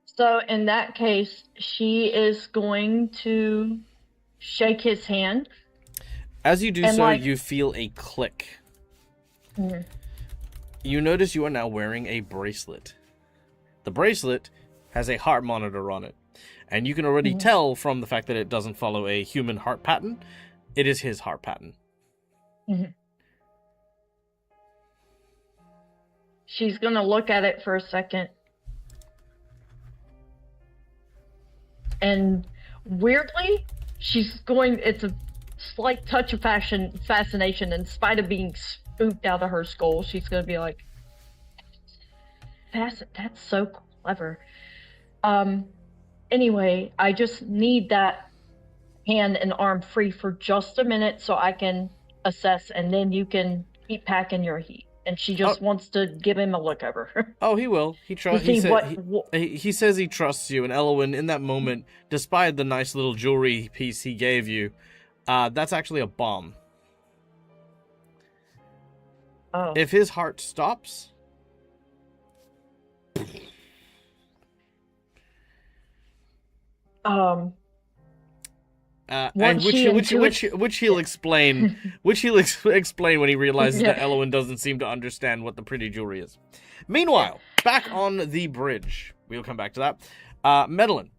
So in that case, she is going to shake his hand. As you do so, you feel a click. Mhm. You notice you are now wearing a bracelet. The bracelet has a heart monitor on it, and you can already tell from the fact that it doesn't follow a human heart pattern. It is his heart pattern. Mhm. She's going to look at it for a second. And weirdly, it's a slight touch of fascination. In spite of being spooked out of her skull, she's going to be like, that's so clever. Anyway, I just need that hand and arm free for just a minute so I can assess, and then you can keep packing your heat. And she just wants to give him a look over. Oh, he will. He says he trusts you, and Elwyn, in that moment, despite the nice little jewelry piece he gave you, that's actually a bomb. Oh. If his heart stops, and which he'll explain, explain when he realizes that Elwyn doesn't seem to understand what the pretty jewelry is. Meanwhile, back on the bridge, we'll come back to that. Madeline,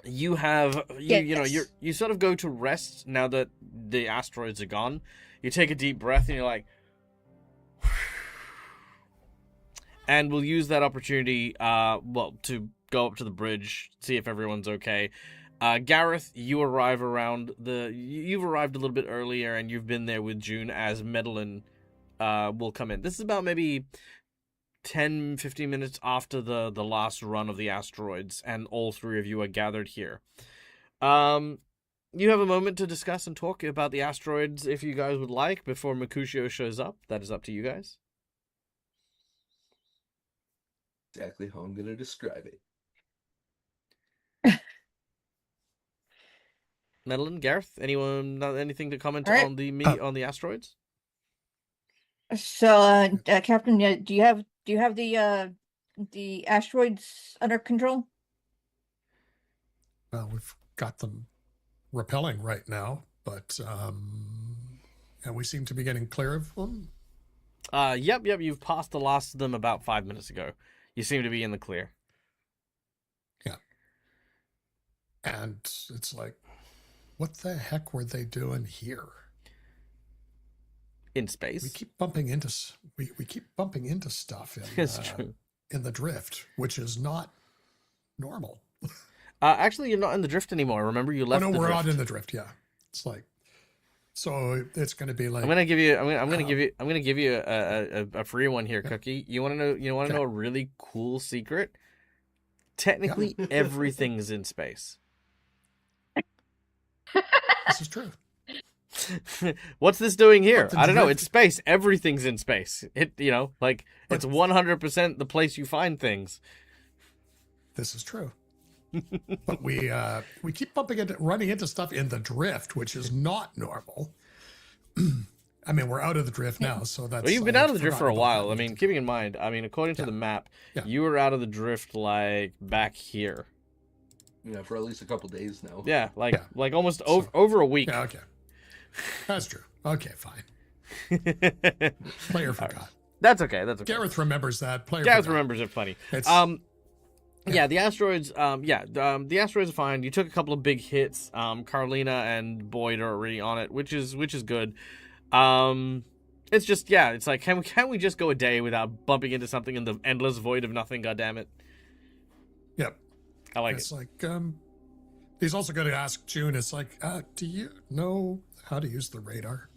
you have you sort of go to rest now that the asteroids are gone. You take a deep breath and you're like, and we'll use that opportunity, to go up to the bridge, see if everyone's okay. Gareth, you've arrived a little bit earlier, and you've been there with June as Madeline will come in. This is about maybe 10-15 minutes after the last run of the asteroids, and all three of you are gathered here. You have a moment to discuss and talk about the asteroids if you guys would like before Mercutio shows up. That is up to you guys. Exactly how I'm going to describe it. Madeline, Gareth, anything to comment on the asteroids? So, Captain, do you have the asteroids under control? Well, we've got them repelling right now, but and we seem to be getting clear of them. Yep. You've passed the last of them about 5 minutes ago. You seem to be in the clear. Yeah. And it's like, what the heck were they doing here? In space. We keep bumping into stuff in the drift, which is not normal. Actually, you're not in the drift anymore. Remember, you left. Oh, no, the we're drift. not in the drift. Yeah, it's like, so it's going to be like. I'm gonna give you a free one here, Cookie. You want to know a really cool secret? Technically, everything's in space. This is true. What's this doing here? I don't know. It's space. Everything's in space. It's 100% the place you find things. This is true. But we keep running into stuff in the drift, which is not normal. I mean, we're out of the drift now, so that's. Well, you've been out of the drift for a while. I mean, keeping in mind, according to the map, you were out of the drift like back here. Yeah, for at least a couple days now. Yeah, like almost over a week. Yeah, okay. That's true. Okay, fine. Player forgot. That's okay. Gareth remembers that. Gareth remembers it funny. The asteroids. The asteroids are fine. You took a couple of big hits. Carlina and Boyd are already on it, which is good. It's just, yeah, it's like, can we just go a day without bumping into something in the endless void of nothing, goddammit? Yep. I like It's like, he's also going to ask June, it's like, do you know how to use the radar?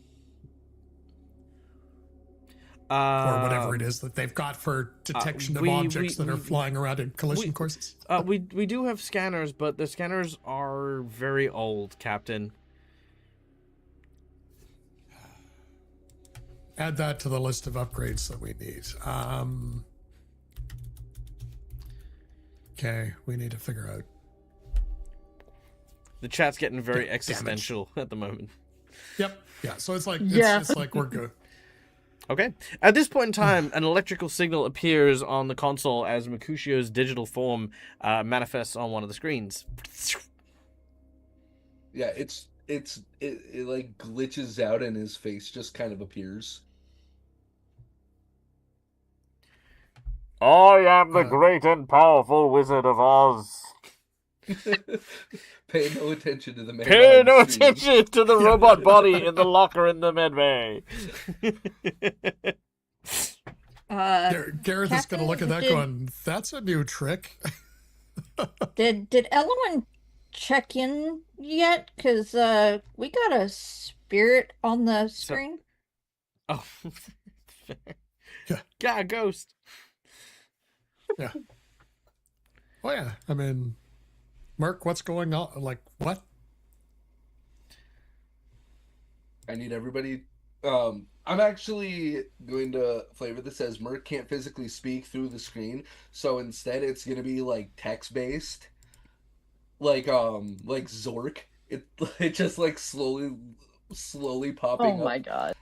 it. Or whatever it is that they've got for detection of objects that are flying around in collision courses. We do have scanners, but the scanners are very old, Captain. Add that to the list of upgrades that we need. Okay, we need to figure out. The chat's getting very existential at the moment. Yep. Yeah. So it's like it's like we're good. Okay. At this point in time, an electrical signal appears on the console as Mercutio's digital form manifests on one of the screens. Yeah, it like glitches out and his face just kind of appears. I am the great and powerful Wizard of Oz. Pay no attention to the man. Pay no attention to the robot body in the locker in the medbay. Gareth is going to look at that going, that's a new trick. Did Elowen check in yet? Because we got a spirit on the screen. Oh. Yeah. Got a ghost. Yeah. Oh, yeah. I mean, Merc, what's going on? Like, what? I need everybody. I'm actually going to flavor this as Merc can't physically speak through the screen, so instead it's going to be like text based, like Zork. It just like slowly popping up. Oh my god.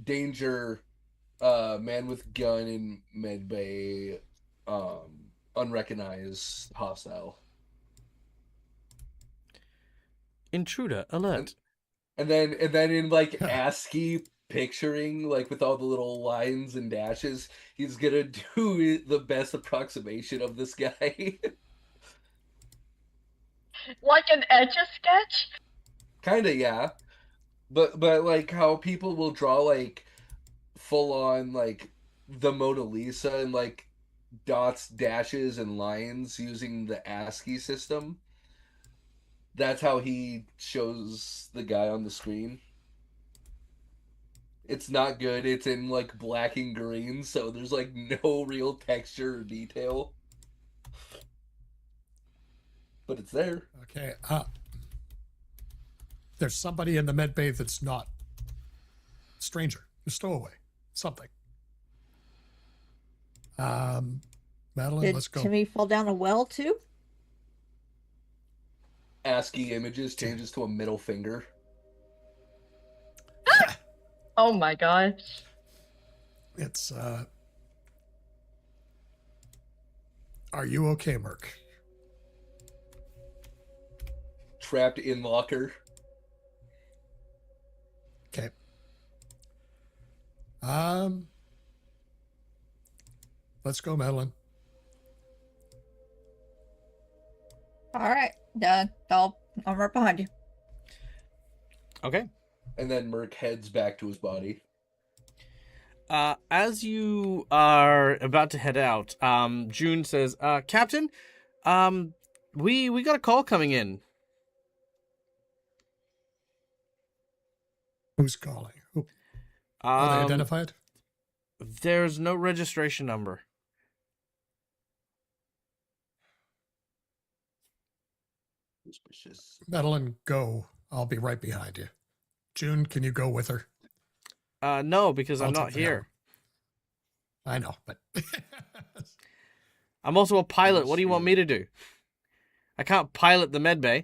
Danger, man with gun in medbay, unrecognized hostile. Intruder alert. And then in like ASCII picturing, like with all the little lines and dashes, he's gonna do the best approximation of this guy. Like an Etch-a-Sketch? Kinda, yeah. But like how people will draw like full on like the Mona Lisa and like dots, dashes, and lines using the ASCII system. That's how he shows the guy on the screen. It's not good. It's in like black and green, so there's like no real texture or detail. But it's there. Okay. There's somebody in the med bay that's not stranger. A stowaway. Something. Madeline, let's go. Did Timmy fall down a well too? ASCII images changes to a middle finger. Oh my god. It's are you okay, Merc? Trapped in locker. Okay. Let's go, Madeline. All right. I'm right behind you. Okay. And then Merc heads back to his body. As you are about to head out, June says, Captain, we got a call coming in. Who's calling? Who? Are they identified? There's no registration number. Suspicious. Madeline, go. I'll be right behind you. June, can you go with her? No, because I'm I'll not take the here. I know, but I'm also a pilot. What do you want me to do? I can't pilot the medbay.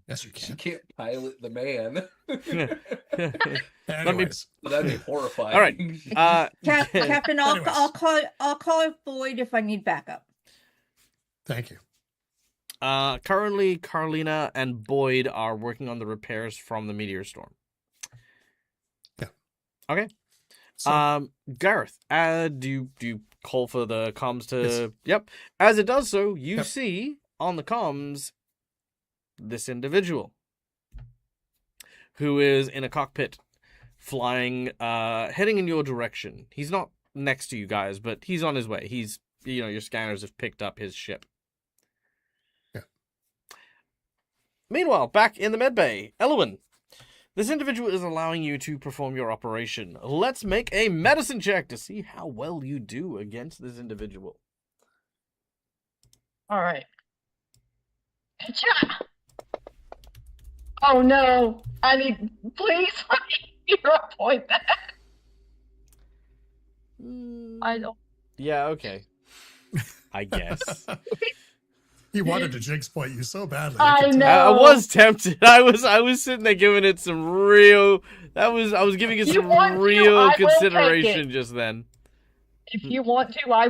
yes, you She can. can't pilot the man. Anyways, That'd be horrifying. All right. Captain, Anyways. I'll call Boyd if I need backup. thank you. Currently, Carlina and Boyd are working on the repairs from the meteor storm. Yeah. Okay. So, Gareth, do you call for the comms to? Yes. Yep. As it does so, you Yep. see on the comms this individual who is in a cockpit. flying, heading in your direction. He's not next to you guys, but he's on his way. He's, your scanners have picked up his ship. Yeah. Meanwhile, back in the medbay, Elwyn, this individual is allowing you to perform your operation. Let's make a medicine check to see how well you do against this individual. All right. Ka-cha! Oh no! I need, please, let me hero point back. I don't. Yeah, okay. I guess. He wanted to jinx point you so badly. I could tell. know. I was tempted. I was sitting there giving it some real. I was giving it If you some want to, real I will take consideration it. just then. If you want to, I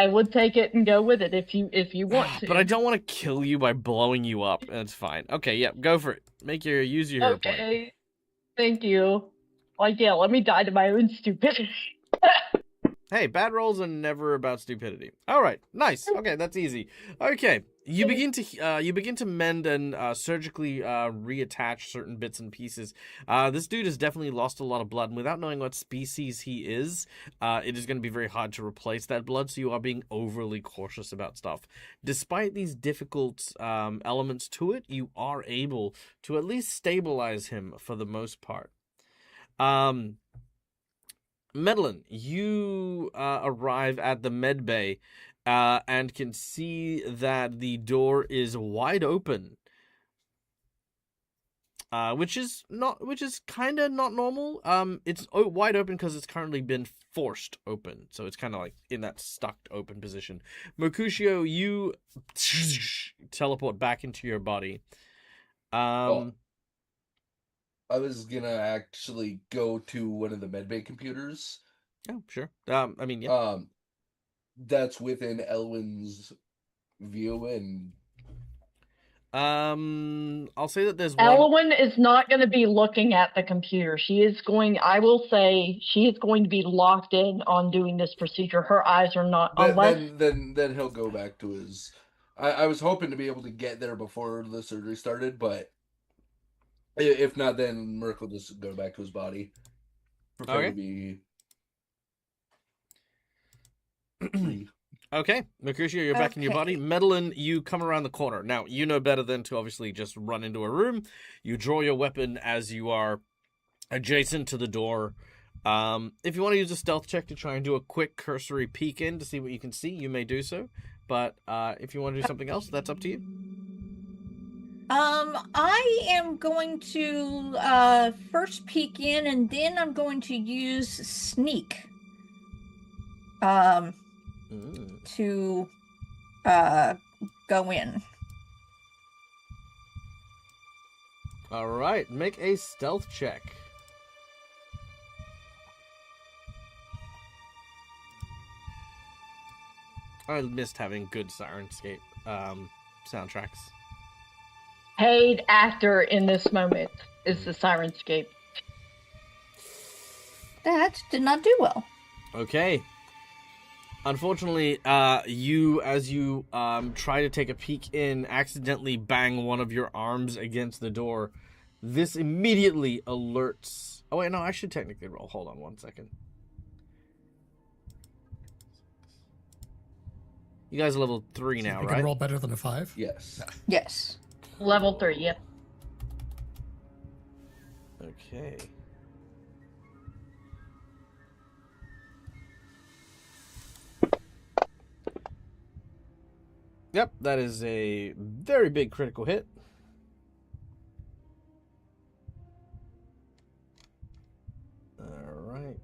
would take it and go with it. If you want to. But I don't want to kill you by blowing you up. That's fine. Okay, yeah, go for it. Use your hero point. Okay. Thank you. Like, yeah, let me die to my own stupidity. Hey, bad rolls are never about stupidity. All right, nice. Okay, that's easy. Okay, you begin to mend and surgically reattach certain bits and pieces. This dude has definitely lost a lot of blood, and without knowing what species he is, it is going to be very hard to replace that blood. So you are being overly cautious about stuff. Despite these difficult elements to it, you are able to at least stabilize him for the most part. Medlin, you arrive at the med bay and can see that the door is wide open, which is kind of not normal. It's wide open because it's currently been forced open, so it's kind of like in that stuck open position. Mercutio, you teleport back into your body. I was gonna actually go to one of the medbay computers. Oh, sure. I mean, yeah. That's within Elwyn's view, and I'll say that there's one. Elwyn is not going to be looking at the computer. I will say, she is going to be locked in on doing this procedure. Her eyes are not, then he'll go back to his. I was hoping to be able to get there before the surgery started, but if not, then Merc will just go back to his body. Prefer Okay. to be free. Okay, Mercutio, you're back in your body. Medlin, you come around the corner. Now, you know better than to obviously just run into a room. You draw your weapon as you are adjacent to the door. If you want to use a stealth check to try and do a quick cursory peek in to see what you can see, you may do so. But if you want to do something else, that's up to you. I am going to first peek in, and then I'm going to use sneak. To go in. All right, make a stealth check. I missed having good Sirenscape soundtracks. paid actor in this moment is the Sirenscape. That did not do well. Okay. Unfortunately, you, as you try to take a peek in, accidentally bang one of your arms against the door. This immediately alerts... Oh, wait, no, I should technically roll. Hold on one second. You guys are level 3 now, you right? can roll better than a 5? Yes. Yes. Level 3, yep. Okay. Yep, that is a very big critical hit. Alright.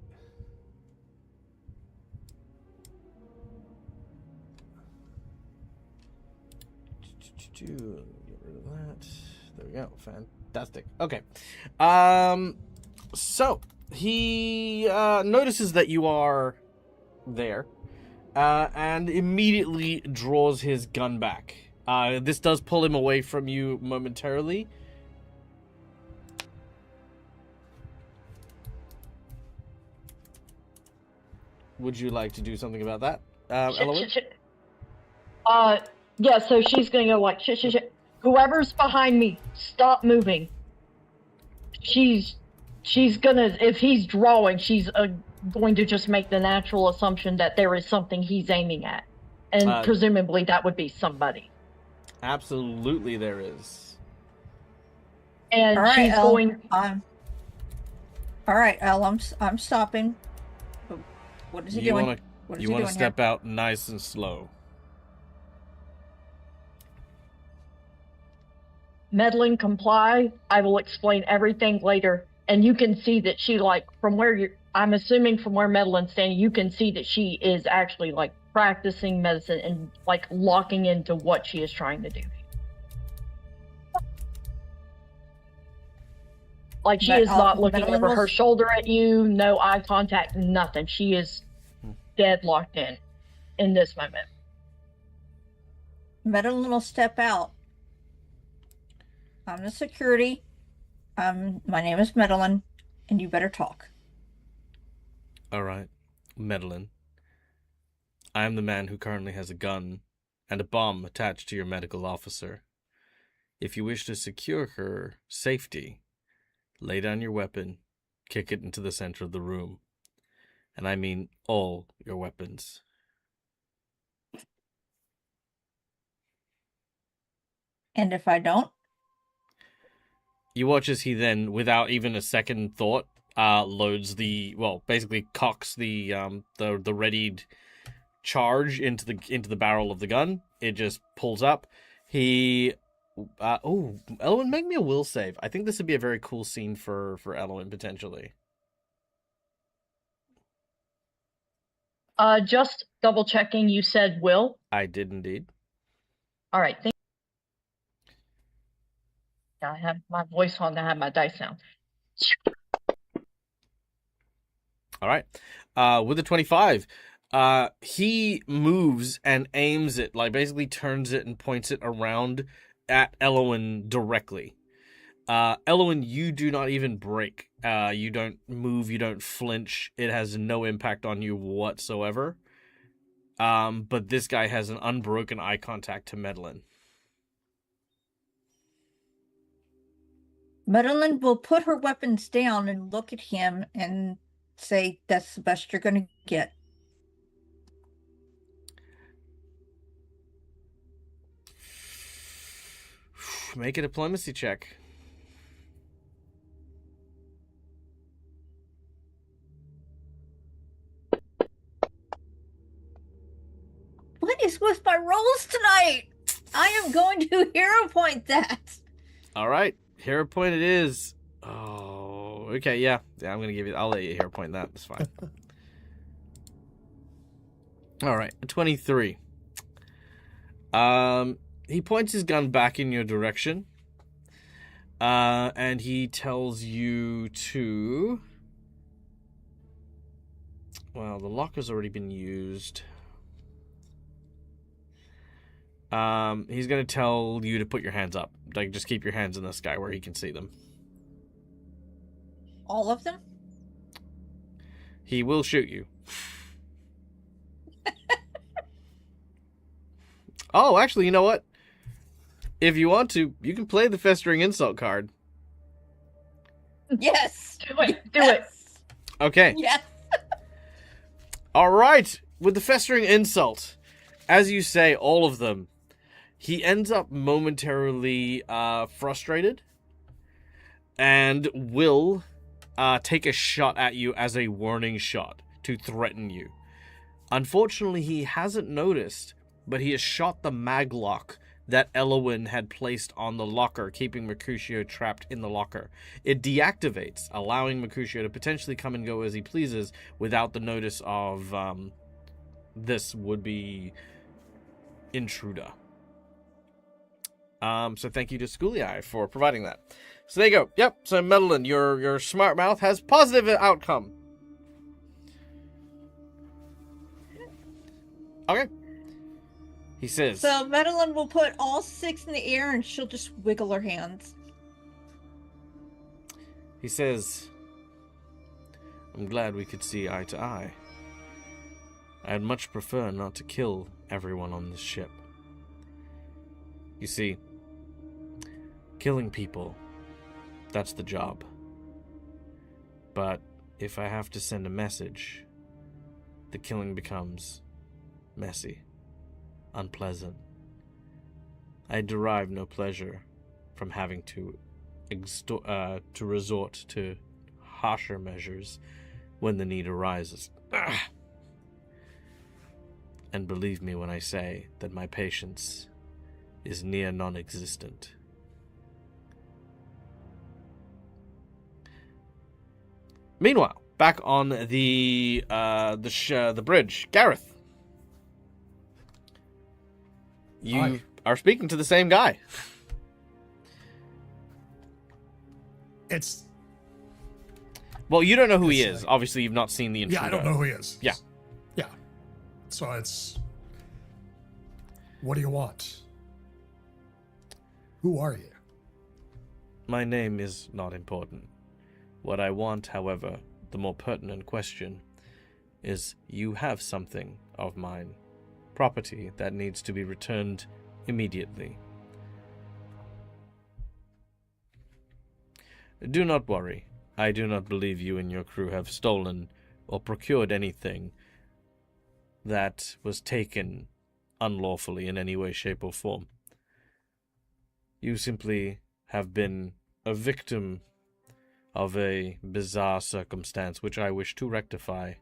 Get rid of that. There we go. Fantastic. Okay. So, he notices that you are there. And immediately draws his gun back. This does pull him away from you momentarily. Would you like to do something about that, Eloise? Yeah, so she's gonna go like, shit. Whoever's behind me, stop moving. She's she's gonna, if he's drawing, she's going to just make the natural assumption that there is something he's aiming at. And presumably that would be somebody. Absolutely there is. And All right, she's Elle. going... All right, Elle, I'm stopping. What is he doing? You want to step out nice and slow. Meddling, comply. I will explain everything later. And you can see that she, like, from where you're... I'm assuming from where Medlin's standing, you can see that she is actually, like, practicing medicine and, like, locking into what she is trying to do. Like, she is not looking over her shoulder at you, no eye contact, nothing. She is dead locked in this moment. Medlin will step out. I'm the security. My name is Medlin, and you better talk. All right, Medlin. I am the man who currently has a gun and a bomb attached to your medical officer. If you wish to secure her safety, lay down your weapon, kick it into the center of the room. And I mean all your weapons. And if I don't? You watch as he then, without even a second thought, loads basically cocks the readied charge into the barrel of the gun. It just pulls up. He, Elwyn, make me a will save. I think this would be a very cool scene for Elwyn potentially. Just double checking. You said will. I did indeed. All right. I have my voice on. I have my dice sound. All right. With the 25, he moves and aims it, like basically turns it and points it around at Elwyn directly. Elwyn, you do not even break. You don't move. You don't flinch. It has no impact on you whatsoever. But this guy has an unbroken eye contact to Medlin. Medlin will put her weapons down and look at him and say, that's the best you're going to get. Make a diplomacy check. What is with my rolls tonight? I am going to hero point that. All right. Hero point it is. Oh, okay, yeah. I'm gonna give you. I'll let you hero point that. That's fine. All right, 23. He points his gun back in your direction, and he tells you to. Well, the locker's already been used. He's gonna tell you to put your hands up. Like, just keep your hands in the sky where he can see them. All of them? He will shoot you. Oh, actually, you know what? If you want to, you can play the festering insult card. Yes! Do it. Okay. Yes! All right. With the festering insult, as you say, all of them, he ends up momentarily frustrated and will take a shot at you as a warning shot to threaten you. Unfortunately, he hasn't noticed, but he has shot the maglock that Elwyn had placed on the locker, keeping Mercutio trapped in the locker. It deactivates, allowing Mercutio to potentially come and go as he pleases without the notice of this would-be intruder. So thank you to Schooly Eye for providing that. So there you go. Yep, so Medlin, your smart mouth has positive outcome. Okay. He says... So Medlin will put all 6 in the air and she'll just wiggle her hands. He says, I'm glad we could see eye to eye. I'd much prefer not to kill everyone on this ship. You see, killing people, that's the job. But if I have to send a message, the killing becomes messy, unpleasant. I derive no pleasure from having to resort to harsher measures when the need arises. And believe me when I say that my patience is near non-existent. Meanwhile, back on the bridge, Gareth, you Hi. are speaking to the same guy. It's Well, you don't know who he It's is. like- Obviously, you've not seen the intruder. yeah, I don't know who he is. Yeah. Yeah. So it's what do you want? Who are you? My name is not important. What I want, however, the more pertinent question is you have something of mine, property that needs to be returned immediately. Do not worry. I do not believe you and your crew have stolen or procured anything that was taken unlawfully in any way, shape, or form. You simply have been a victim of a bizarre circumstance which I wish to rectify.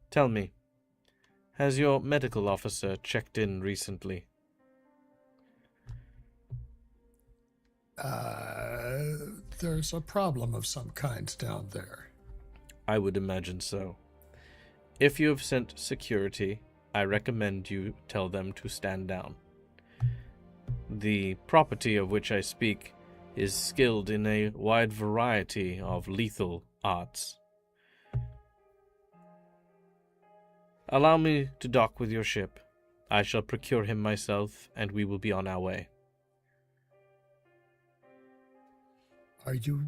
Tell me, has your medical officer checked in recently? There's a problem of some kind down there. I would imagine so. If you have sent security, I recommend you tell them to stand down. The property of which I speak is skilled in a wide variety of lethal arts. Allow me to dock with your ship. I shall procure him myself, and we will be on our way. Are you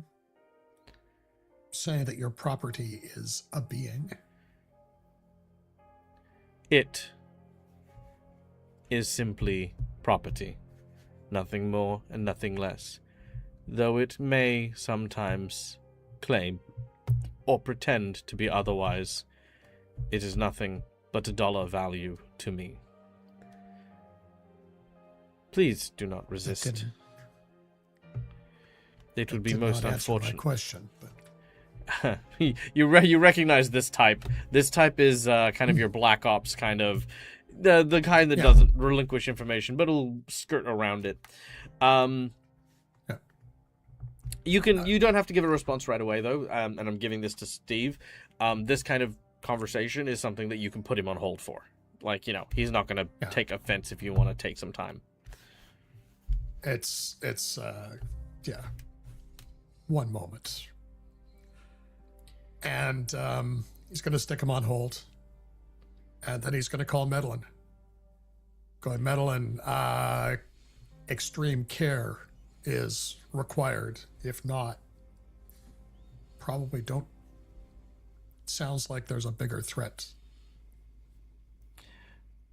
saying that your property is a being? It is simply property, nothing more and nothing less, though it may sometimes claim or pretend to be otherwise. It is nothing but a dollar value to me. Please do not resist. It would be Did most not answer my unfortunate. question, but you recognize this type. This type is kind of your Black Ops kind of the kind that Yeah. doesn't relinquish information, but will skirt around it. Yeah. You don't have to give a response right away though. And I'm giving this to Steve. This kind of conversation is something that you can put him on hold for. Like, he's not going to Yeah. take offense if you want to take some time. it's yeah. One moment. And he's going to stick him on hold. And then he's going to call Medellin. Go ahead, Medellin. Extreme care is required. If not, probably don't. Sounds like there's a bigger threat.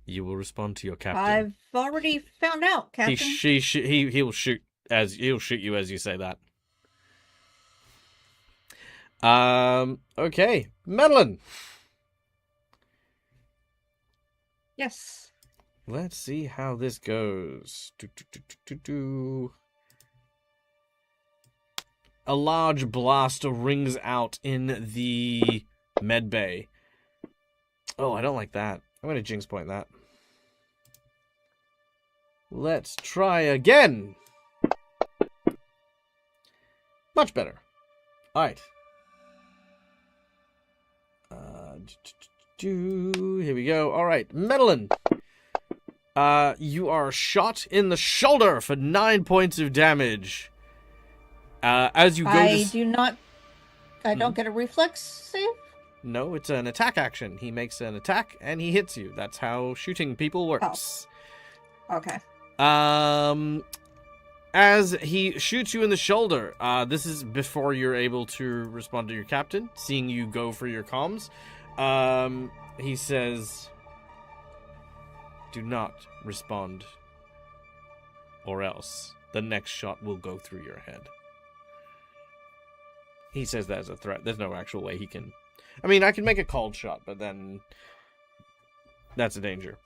You will respond to your captain. I've already found out, Captain. He'll shoot you as you say that. Okay, Madeline. Yes. Let's see how this goes. A large blast rings out in the med bay. Oh, I don't like that. I'm going to jinx point that. Let's try again. Much better. All right. Here we go. All right, Medellin. You are shot in the shoulder for 9 points of damage. As you go I don't get a reflex save? No, it's an attack action. He makes an attack and he hits you. That's how shooting people works. Okay. As he shoots you in the shoulder, this is before you're able to respond to your captain, seeing you go for your comms. He says, "Do not respond, or else the next shot will go through your head." He says that as a threat. There's no actual way he can. I mean, I can make a called shot, but then that's a danger.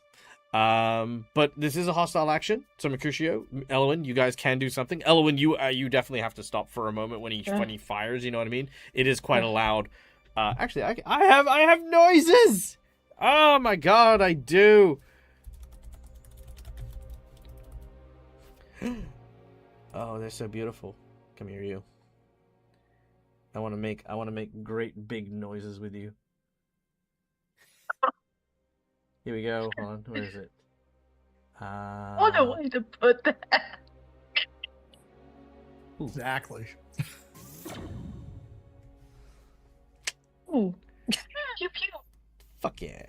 But this is a hostile action. So Mercutio, Elwyn, you guys can do something. Elwyn, you definitely have to stop for a moment when he fires. You know what I mean? It is quite a loud. Actually, I have noises. Oh my god, I do. Oh, they're so beautiful. Come here, you. I want to make great big noises with you. Here we go. Hold on. Where is it? What a way to put that. Exactly. Ooh. Pew, pew. Fuck yeah.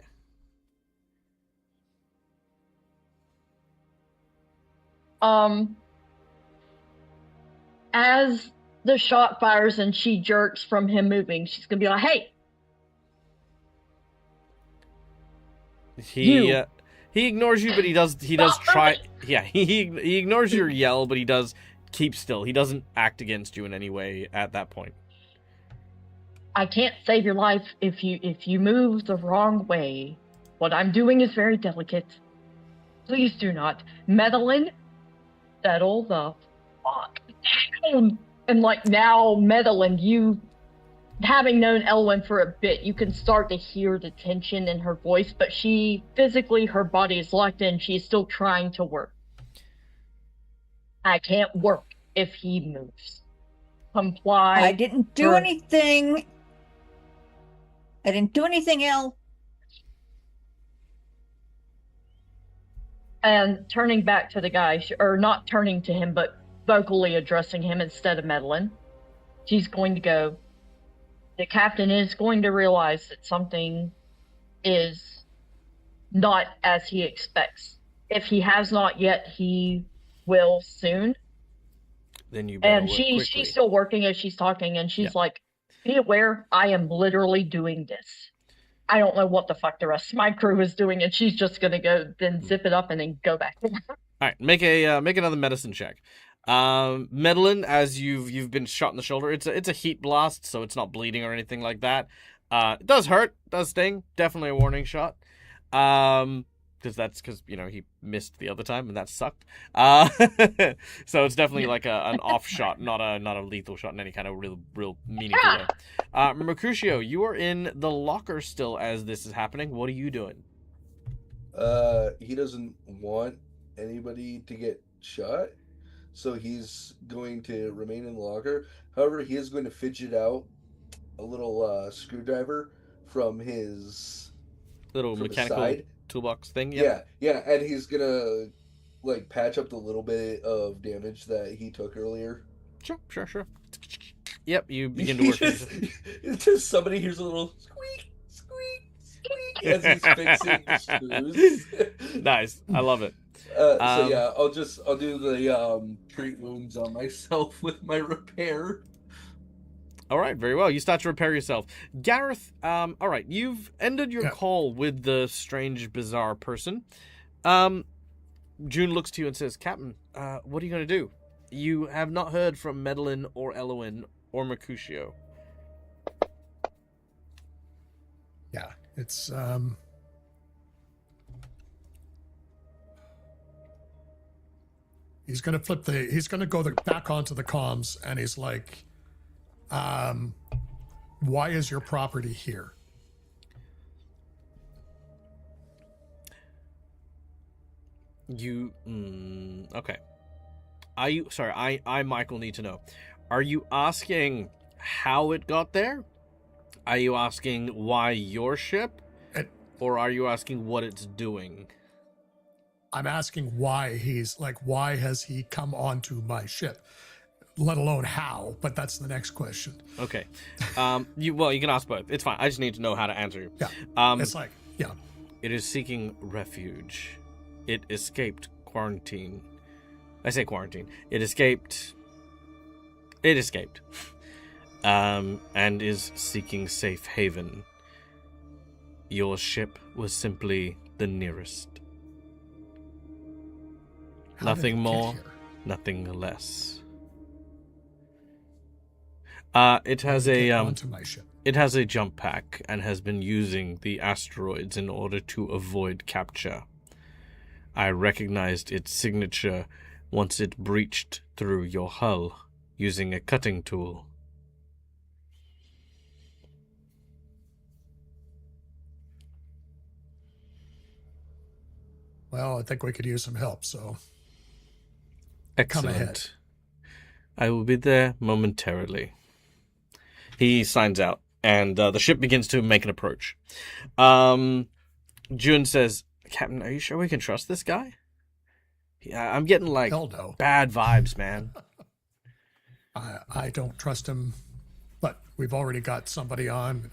As the shot fires and she jerks from him moving, she's gonna be like, "Hey, He ignores you, but he does try. Yeah, he ignores your yell, but he does keep still. He doesn't act against you in any way at that point. I can't save your life if you move the wrong way. What I'm doing is very delicate. Please do not. Madeline, settle the fuck down." And like now, Madeline, you having known Elwyn for a bit, you can start to hear the tension in her voice, but she physically, her body is locked in. She's still trying to work. I can't work if he moves. Comply. I didn't do anything. I didn't do anything, El. And turning back to the guy, or not turning to him, but vocally addressing him instead of Madeline, she's going to go, the captain is going to realize that something is not as he expects. If he has not yet, he will soon. Then you better And work quickly. she's still working as she's talking, and she's like, be aware, I am literally doing this. I don't know what the fuck the rest of my crew is doing, and she's just gonna go then zip it up and then go back. All right, make another medicine check. Madeline, as you've been shot in the shoulder, it's a heat blast, so it's not bleeding or anything like that. It does hurt, does sting. Definitely a warning shot. Because he missed the other time and that sucked. So it's definitely like an off shot, not a lethal shot in any kind of real meaningful way. Mercutio, you are in the locker still as this is happening. What are you doing? He doesn't want anybody to get shot, so he's going to remain in the locker. However, he is going to fidget out a little screwdriver from his Little mechanical side toolbox thing. Yeah, and he's gonna like patch up the little bit of damage that he took earlier. Sure. Yep, you begin to work. It's just somebody hears a little squeak as he's fixing the screws. Nice, I love it. So yeah, I'll do the treat wounds on myself with my repair. All right, very well. You start to repair yourself. Gareth, all right, you've ended your call with the strange, bizarre person. June looks to you and says, Captain, what are you going to do? You have not heard from Madeline or Elwyn or Mercutio. Yeah, it's he's gonna go back onto the comms, and he's like, why is your property here? Okay. I Michael need to know. Are you asking how it got there? Are you asking why your ship? Or are you asking what it's doing? I'm asking why why has he come onto my ship? Let alone how, but that's the next question. Okay. You can ask both. It's fine. I just need to know how to answer you. Yeah. It is seeking refuge. It escaped quarantine. I say quarantine. It escaped. And is seeking safe haven. Your ship was simply the nearest. How did Nothing it get more, here? nothing less. It has a onto my ship. It has a jump pack and has been using the asteroids in order to avoid capture. I recognized its signature once it breached through your hull using a cutting tool. Well, I think we could use some help, so Excellent. come ahead. I will be there momentarily. He signs out, and the ship begins to make an approach. June says, Captain, are you sure we can trust this guy? Yeah, I'm getting, like, Hell no. bad vibes, man. I don't trust him, but we've already got somebody on.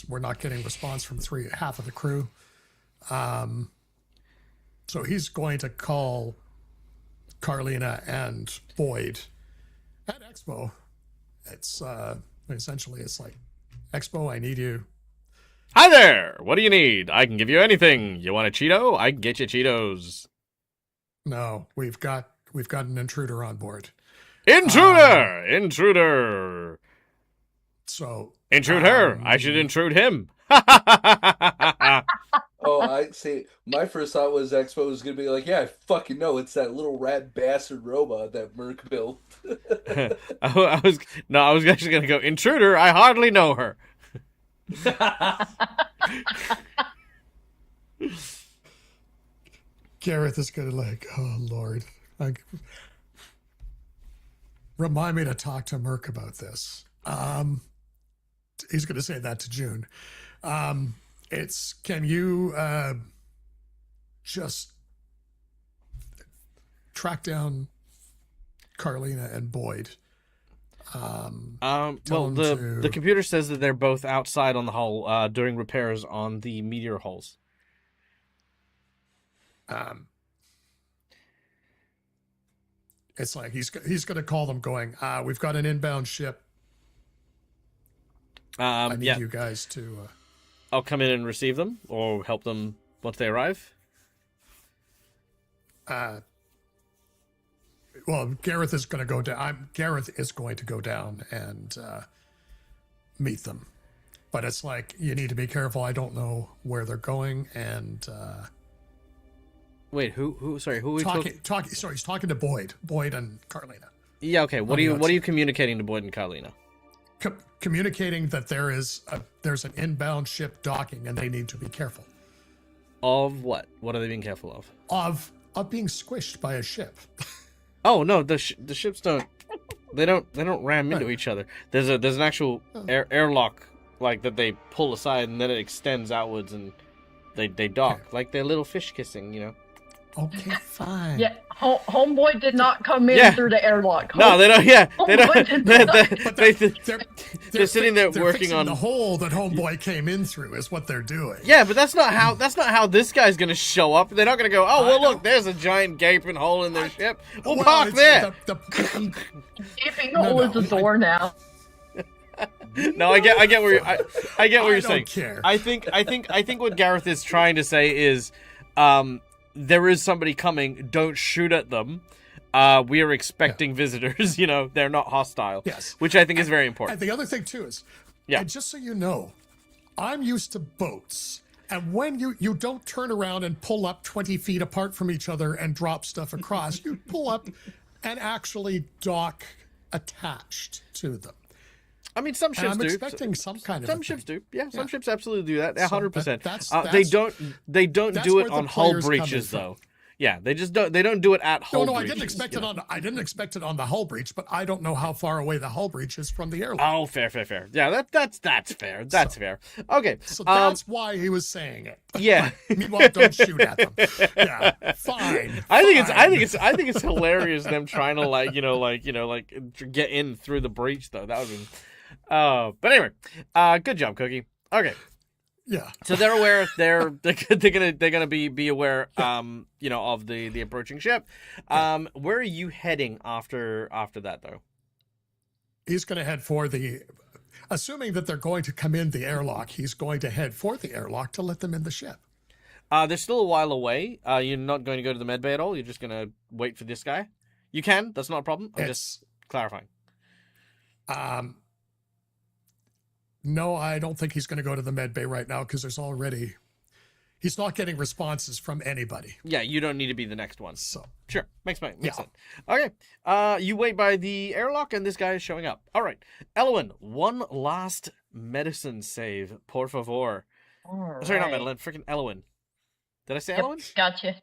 We're not getting response from half of the crew. So he's going to call Carlina and Boyd at Expo. It's essentially it's like, Expo, I need you. Hi there! What do you need? I can give you anything. You want a Cheeto? I can get you Cheetos. No, we've got an intruder on board. Intruder! Intruder! So Intrude her! I should intrude him! Oh, I see. My first thought was Expo was gonna be like, yeah, I fucking know, it's that little rat bastard robot that Merc built. I was actually gonna go, Intruder, I hardly know her. Gareth is gonna like, oh Lord, remind me to talk to Merc about this. He's gonna say that to June. Can you just track down Carlina and Boyd? Well, the computer says that they're both outside on the hull doing repairs on the meteor hulls. It's like he's going to call them going, we've got an inbound ship. I need you guys to... I'll come in and receive them or help them once they arrive. Well, Gareth is going to go down. Gareth is going to go down and meet them. But it's like, you need to be careful. I don't know where they're going. And... Wait, who? Sorry, who are we talking? Sorry, he's talking to Boyd and Carlina. Yeah, okay. What are you communicating to Boyd and Carlina? Communicating that there's an inbound ship docking and they need to be careful. Of what? What are they being careful of? Of being squished by a ship. Oh no, the ships don't. They don't ram into each other. There's an actual airlock like that they pull aside and then it extends outwards and they dock like they're little fish kissing, you know. Okay, fine. Yeah, Homeboy did not come in through the airlock. No, they don't. Yeah, they don't. They're sitting there working on the hole that Homeboy came in through. Is what they're doing. Yeah, but that's not how this guy's gonna show up. They're not gonna go, oh well, look, there's a giant gaping hole in their ship. We'll park there. Gaping hole is a door now. No, I get where you're saying. Care. I think what Gareth is trying to say is, there is somebody coming. Don't shoot at them. We are expecting visitors. You know, they're not hostile. Yes, which I think is very important. And the other thing too is, and just so you know, I'm used to boats, and when you don't turn around and pull up 20 feet apart from each other and drop stuff across, you pull up and actually dock attached to them. I mean, some ships do. I'm expecting some kind of. Some ships do. Yeah, some ships absolutely do that. 100%. They don't that's do it where on the hull players breaches come in though. Yeah, they just don't. They don't do it at hull breaches. I didn't expect it on. I didn't expect it on the hull breach, but I don't know how far away the hull breach is from the airlock. Oh, fair. Yeah, that's fair. That's fair. Okay, so that's why he was saying it. Yeah. Meanwhile, don't shoot at them. Yeah, fine. I think it's hilarious them trying to get in through the breach though. That would be. But anyway, good job, Cookie. Okay. Yeah. So they're aware. They're gonna be aware. Of the approaching ship. Where are you heading after that though? He's going to head for assuming that they're going to come in the airlock. He's going to head for the airlock to let them in the ship. They're still a while away. You're not going to go to the med bay at all. You're just going to wait for this guy. You can. That's not a problem. I'm just clarifying. No, I don't think he's going to go to the med bay right now because he's not getting responses from anybody. Yeah, you don't need to be the next one. So Sure, makes sense. Yeah. Okay, you wait by the airlock, and this guy is showing up. All right, Elwyn, one last medicine save, por favor. Sorry, not Madeline, freaking Elwyn. Did I say Yep, Elwyn? gotcha.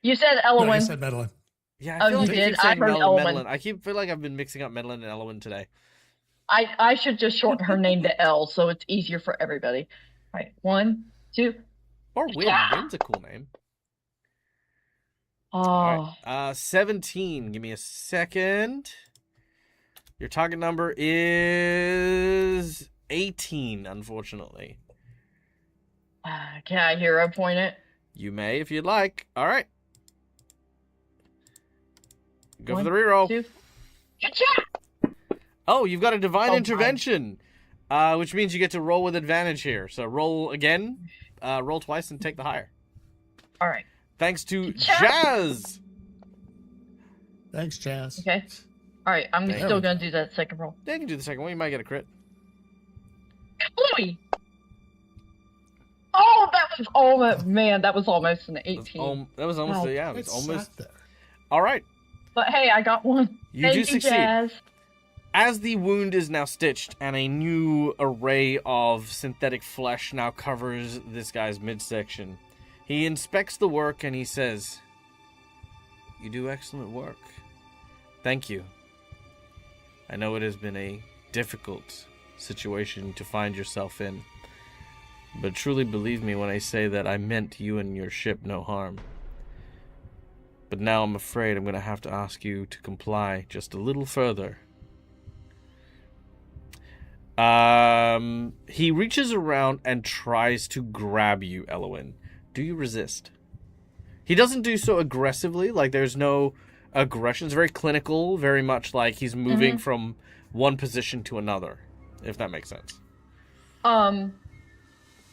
You said no, Elwyn. you said Medellin. Yeah, Oh, I feel you like I did? keep I saying heard Elwyn. Madeline. I feel like I've been mixing up Madeline and Elwyn today. I should just shorten her name to L so it's easier for everybody. All right, 1, 2. Or Win. Yeah. Win's a cool name. Oh, All right, 17. Give me a second. Your target number is 18, unfortunately. can I hero point it? You may if you'd like. All right. Go for 1, the reroll. 2. Gotcha! Oh, you've got a divine Oh, intervention, which means you get to roll with advantage here. So roll again, roll twice, and take the higher. All right. Thanks to Jazz! Jazz. Thanks, Jazz. Okay. All right, I'm There still we going to do that second roll. Yeah, you can do the second one. You might get a crit. Chloe! Oh, that was almost, man, that was almost an That 18. was almost, Wow. yeah, it was It's almost. sat there. All right. But hey, I got one. You Thank do you, succeed. Jazz. As the wound is now stitched and a new array of synthetic flesh now covers this guy's midsection, he inspects the work and he says, "You do excellent work. Thank you. I know it has been a difficult situation to find yourself in, but truly believe me when I say that I meant you and your ship no harm. But now I'm afraid I'm going to have to ask you to comply just a little further." He reaches around and tries to grab you, Elwyn. Do you resist? He doesn't do so aggressively, like there's no aggression. It's very clinical, very much like he's moving from one position to another, if that makes sense.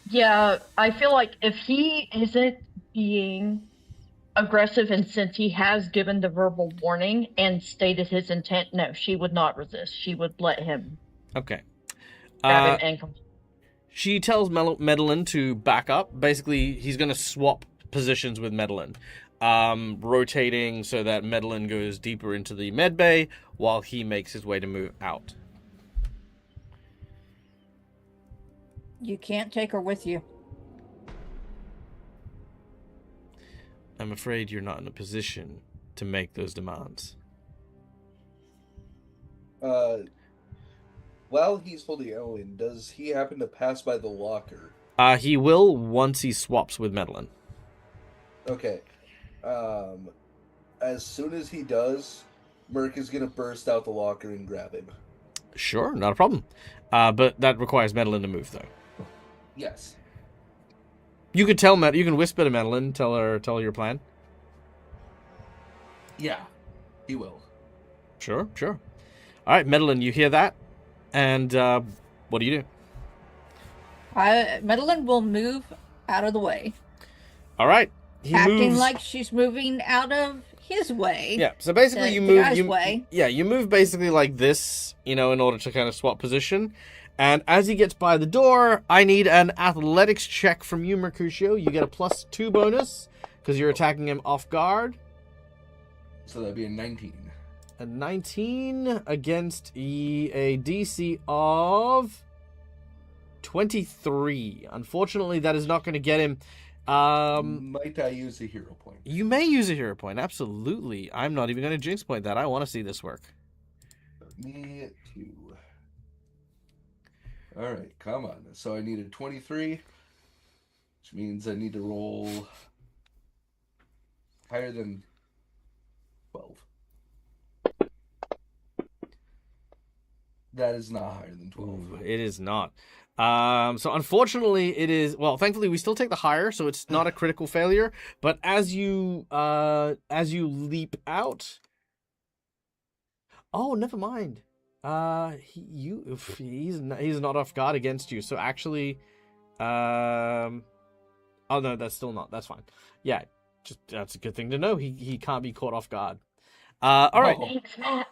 Yeah, I feel like if he isn't being aggressive, and since he has given the verbal warning and stated his intent, no, she would not resist. She would let him Okay. grab him and come. She tells Madeline to back up. Basically, he's going to swap positions with Madeline, rotating so that Madeline goes deeper into the med bay while he makes his way to move out. You can't take her with you. I'm afraid you're not in a position to make those demands. While he's holding Owen, does he happen to pass by the locker? He will once he swaps with Madeline. Okay. As soon as he does, Merc is gonna burst out the locker and grab him. Sure, not a problem. But that requires Madeline to move, though. Yes. You could you can whisper to Madeline, tell her your plan. Yeah, he will. Sure. All right, Madeline, you hear that? And what do you do? Madeline will move out of the way, All right, he acting moves. like she's moving out of his way. Yeah, so basically the- you the move. guy's way. Yeah, you move basically like this, in order to kind of swap position. And as he gets by the door, I need an athletics check from you, Mercutio. You get a +2 bonus because you're attacking him off guard. So that'd be a 19. A 19 against a DC of 23. Unfortunately, that is not going to get him. Might I use a hero point? You may use a hero point. Absolutely. I'm not even going to jinx point that. I want to see this work. Me too. Alright, come on. So I needed 23, which means I need to roll higher than 12. That is not higher than 12. Ooh, it is not. So unfortunately, it is. Well, thankfully, we still take the higher, so it's not a critical failure. But as you leap out, oh, never mind. He's not off guard against you. So actually, oh no, that's still not. That's fine. Yeah, just that's a good thing to know. He can't be caught off guard. All right. Thanks, Matt.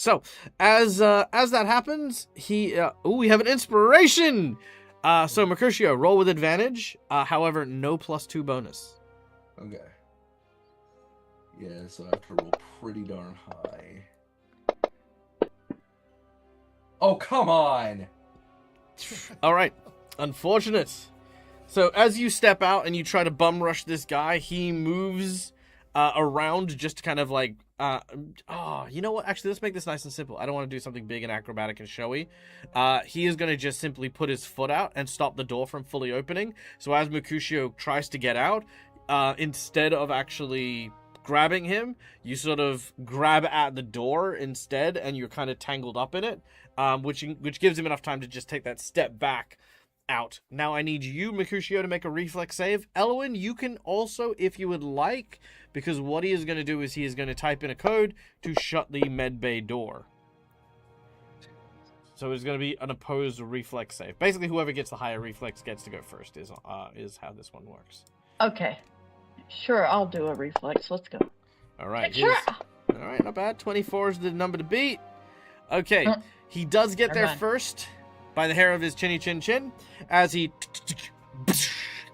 So, as that happens, we have an inspiration. So Mercutio, roll with advantage. However, no +2 bonus. Okay. Yeah, so I have to roll pretty darn high. Oh, come on! All right, unfortunate. So as you step out and you try to bum rush this guy, he moves around just to kind of like, you know what? Actually, let's make this nice and simple. I don't want to do something big and acrobatic and showy. He is going to just simply put his foot out and stop the door from fully opening. So as Mercutio tries to get out, instead of actually grabbing him, you sort of grab at the door instead, and you're kind of tangled up in it, which gives him enough time to just take that step back out. Now I need you, Mercutio, to make a reflex save. Elwyn, you can also, if you would like, because what he is going to do is he is going to type in a code to shut the medbay door. So it's going to be an opposed reflex save. Basically, whoever gets the higher reflex gets to go first is how this one works. Okay. Sure, I'll do a reflex. Let's go. All right. Sure. All right, not bad. 24 is the number to beat. Okay, he does get there first by the hair of his chinny chin chin as he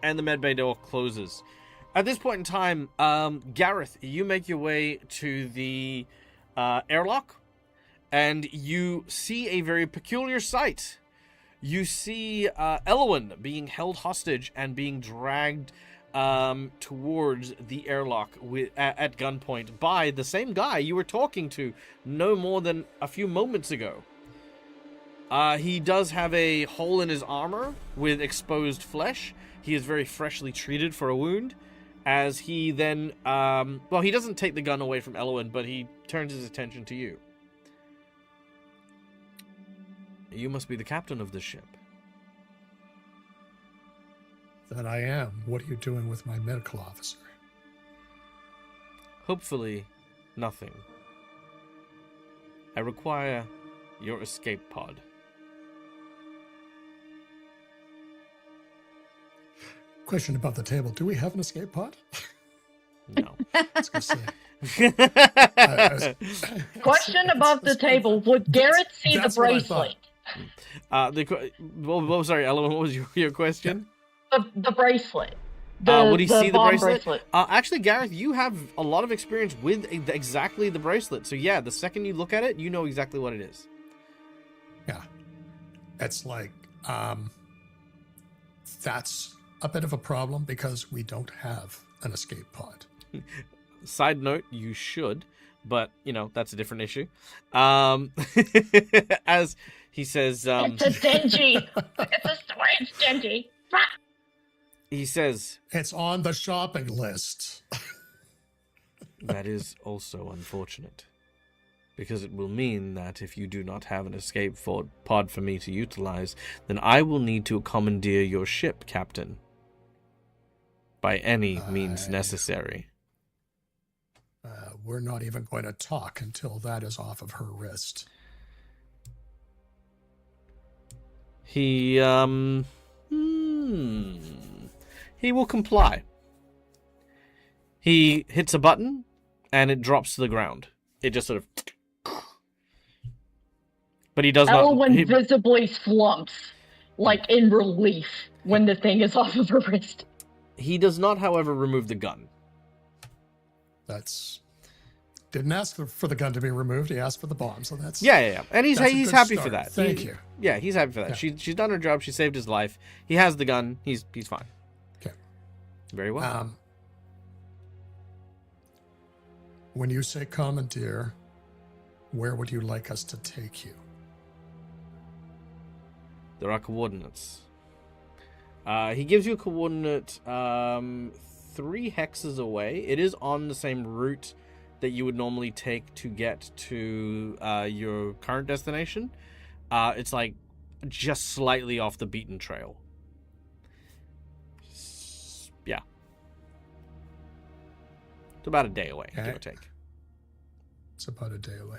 and the medbay door closes. At this point in time, Gareth, you make your way to the airlock, and you see a very peculiar sight. You see Elwyn being held hostage and being dragged towards the airlock at gunpoint by the same guy you were talking to no more than a few moments ago. He does have a hole in his armor with exposed flesh. He is very freshly treated for a wound. As he then, he doesn't take the gun away from Elwyn, but he turns his attention to you. You must be the captain of this ship. That I am. What are you doing with my medical officer? Hopefully, nothing. I require your escape pod. Question above the table. Do we have an escape pod? No. I was gonna say. Question above the table. Would Garrett see the That's what I bracelet? Sorry, Ellen, what was your question? The bracelet. Would he see the bomb bracelet? Actually, Gareth, you have a lot of experience with exactly the bracelet. So yeah, the second you look at it, you know exactly what it is. Yeah. It's like, that's a bit of a problem because we don't have an escape pod. Side note, you should, but, that's a different issue. As he says... it's a dingy. It's a storage dingy. He says... It's on the shopping list. That is also unfortunate. Because it will mean that if you do not have an escape pod for me to utilize, then I will need to commandeer your ship, Captain. By any means necessary. We're not even going to talk until that is off of her wrist. He will comply. He hits a button, and it drops to the ground. It just sort of... But he does Elwyn visibly slumps, like in relief, when the thing is off of her wrist. He does not, however, remove the gun. Didn't ask for the gun to be removed. He asked for the bomb, so that's... Yeah. And he's happy start. for that. Thank you. Yeah, he's happy for that. Yeah. She's done her job. She saved his life. He has the gun. He's fine. Okay. Very well. When you say commandeer, where would you like us to take you? There are coordinates. He gives you a coordinate 3 hexes away. It is on the same route that you would normally take to get to your current destination. It's like just slightly off the beaten trail. Yeah. It's about a day away, give or take. It's about a day away.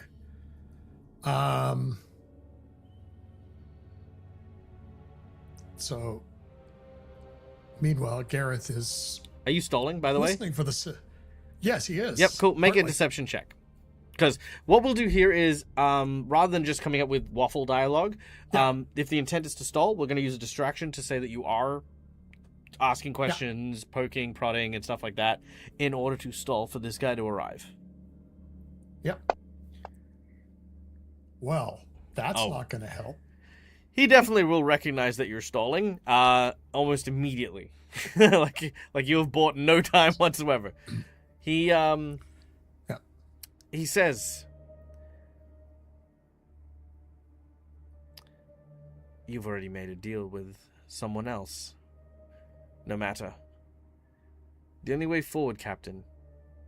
So, meanwhile, Gareth is... Are you stalling, by the way? Listening for the... Yes, he is. Yep, cool. Make partly. a deception check. Because what we'll do here is, rather than just coming up with waffle dialogue, if the intent is to stall, we're going to use a distraction to say that you are asking questions, poking, prodding, and stuff like that in order to stall for this guy to arrive. Yep. Well, that's not going to help. He definitely will recognize that you're stalling almost immediately. like you have bought no time whatsoever. He says, "You've already made a deal with someone else. No matter. The only way forward, Captain,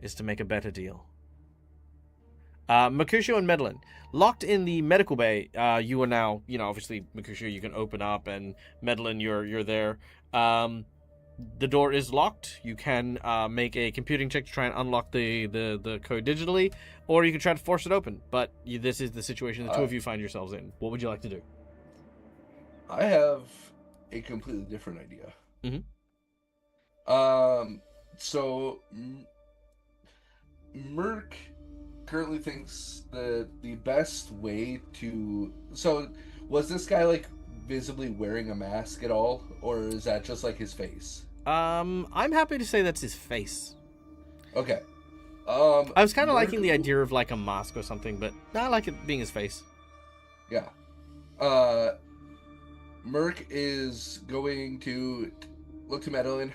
is to make a better deal." Mercutio and Medellin, locked in the medical bay. You are now, obviously, Mercutio, you can open up, and Medellin, you're there. The door is locked. You can make a computing check to try and unlock the code digitally, or you can try to force it open. But this is the situation the two of you find yourselves in. What would you like to do? I have a completely different idea. Mm-hmm. So Merc currently thinks that the best way to... So, was this guy, like, visibly wearing a mask at all? Or is that just, like, his face? I'm happy to say that's his face. Okay. I was kind of liking the idea of, like, a mask or something, but I like it being his face. Yeah. Merc is going to look to Medellin,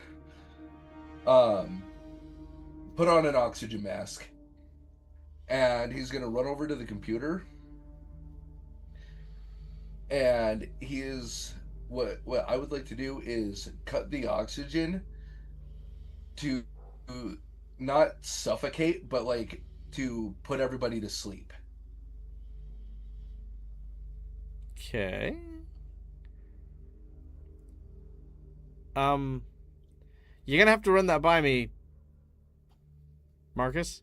put on an oxygen mask, and he's going to run over to the computer, and he is... What I would like to do is cut the oxygen to not suffocate, but, like, to put everybody to sleep. Okay. You're gonna have to run that by me, Marcus.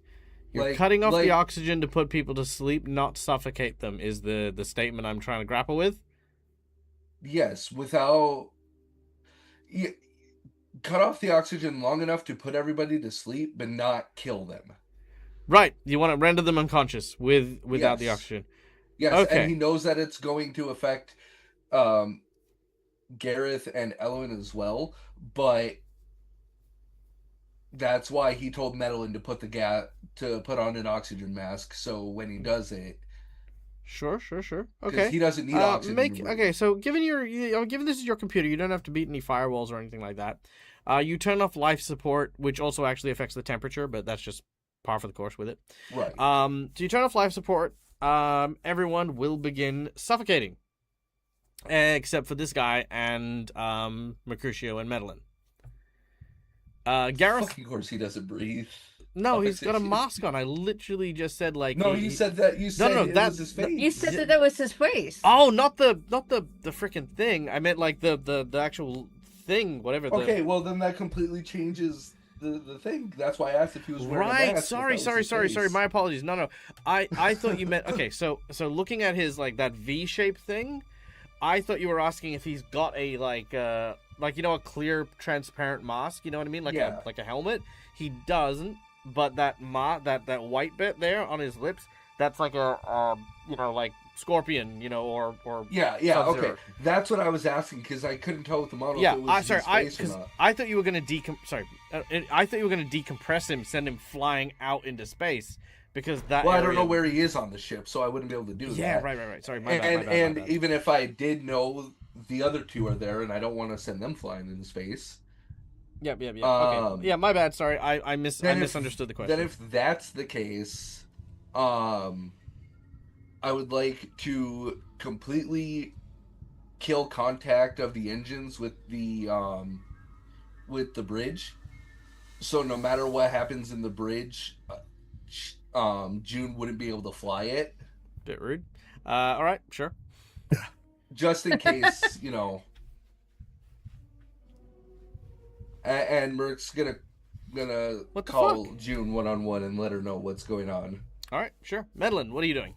You're cutting off the oxygen to put people to sleep, not suffocate them, is the statement I'm trying to grapple with. Yes, without... cut off the oxygen long enough to put everybody to sleep, but not kill them. Right. You want to render them unconscious without the oxygen. Yes, okay. And he knows that it's going to affect Gareth and Ellen as well, but that's why he told Medellin to put put on an oxygen mask, so when he does it... Sure. Okay. Because he doesn't need oxygen. Okay, so given this is your computer, you don't have to beat any firewalls or anything like that. You turn off life support, which also actually affects the temperature, but that's just par for the course with it. Right. So you turn off life support. Everyone will begin suffocating, except for this guy and Mercutio and Medellin. Gareth. Fucking course, he doesn't breathe. No, he's got a mask on. I literally just said like. No, you said that. You said it was his face. You said that was his face. Oh, not the freaking thing. I meant like the actual thing, whatever. Okay, well then that completely changes the thing. That's why I asked if he was wearing a mask. Sorry. My apologies. No. I thought you meant okay. So looking at his like that V-shaped thing, I thought you were asking if he's got a a clear transparent mask. You know what I mean? Like a helmet. He doesn't. But that white bit there on his lips, that's like a like scorpion, or yeah, Sub-Zero. Okay, that's what I was asking because I couldn't tell with the model. Yeah, if it was his face or not. I thought you were gonna decompress him, send him flying out into space because that. Well, I don't know where he is on the ship, so I wouldn't be able to do that. Yeah, right. Sorry, my bad. And even if I did know the other two are there, and I don't want to send them flying into space. Yeah. Okay. Yeah, my bad. Sorry, I misunderstood the question. Then if that's the case, I would like to completely kill contact of the engines with the bridge. So no matter what happens in the bridge, June wouldn't be able to fly it. Bit rude. All right, sure. Just in case, And Merc's gonna call June one-on-one and let her know what's going on. All right, sure. Medellin, what are you doing?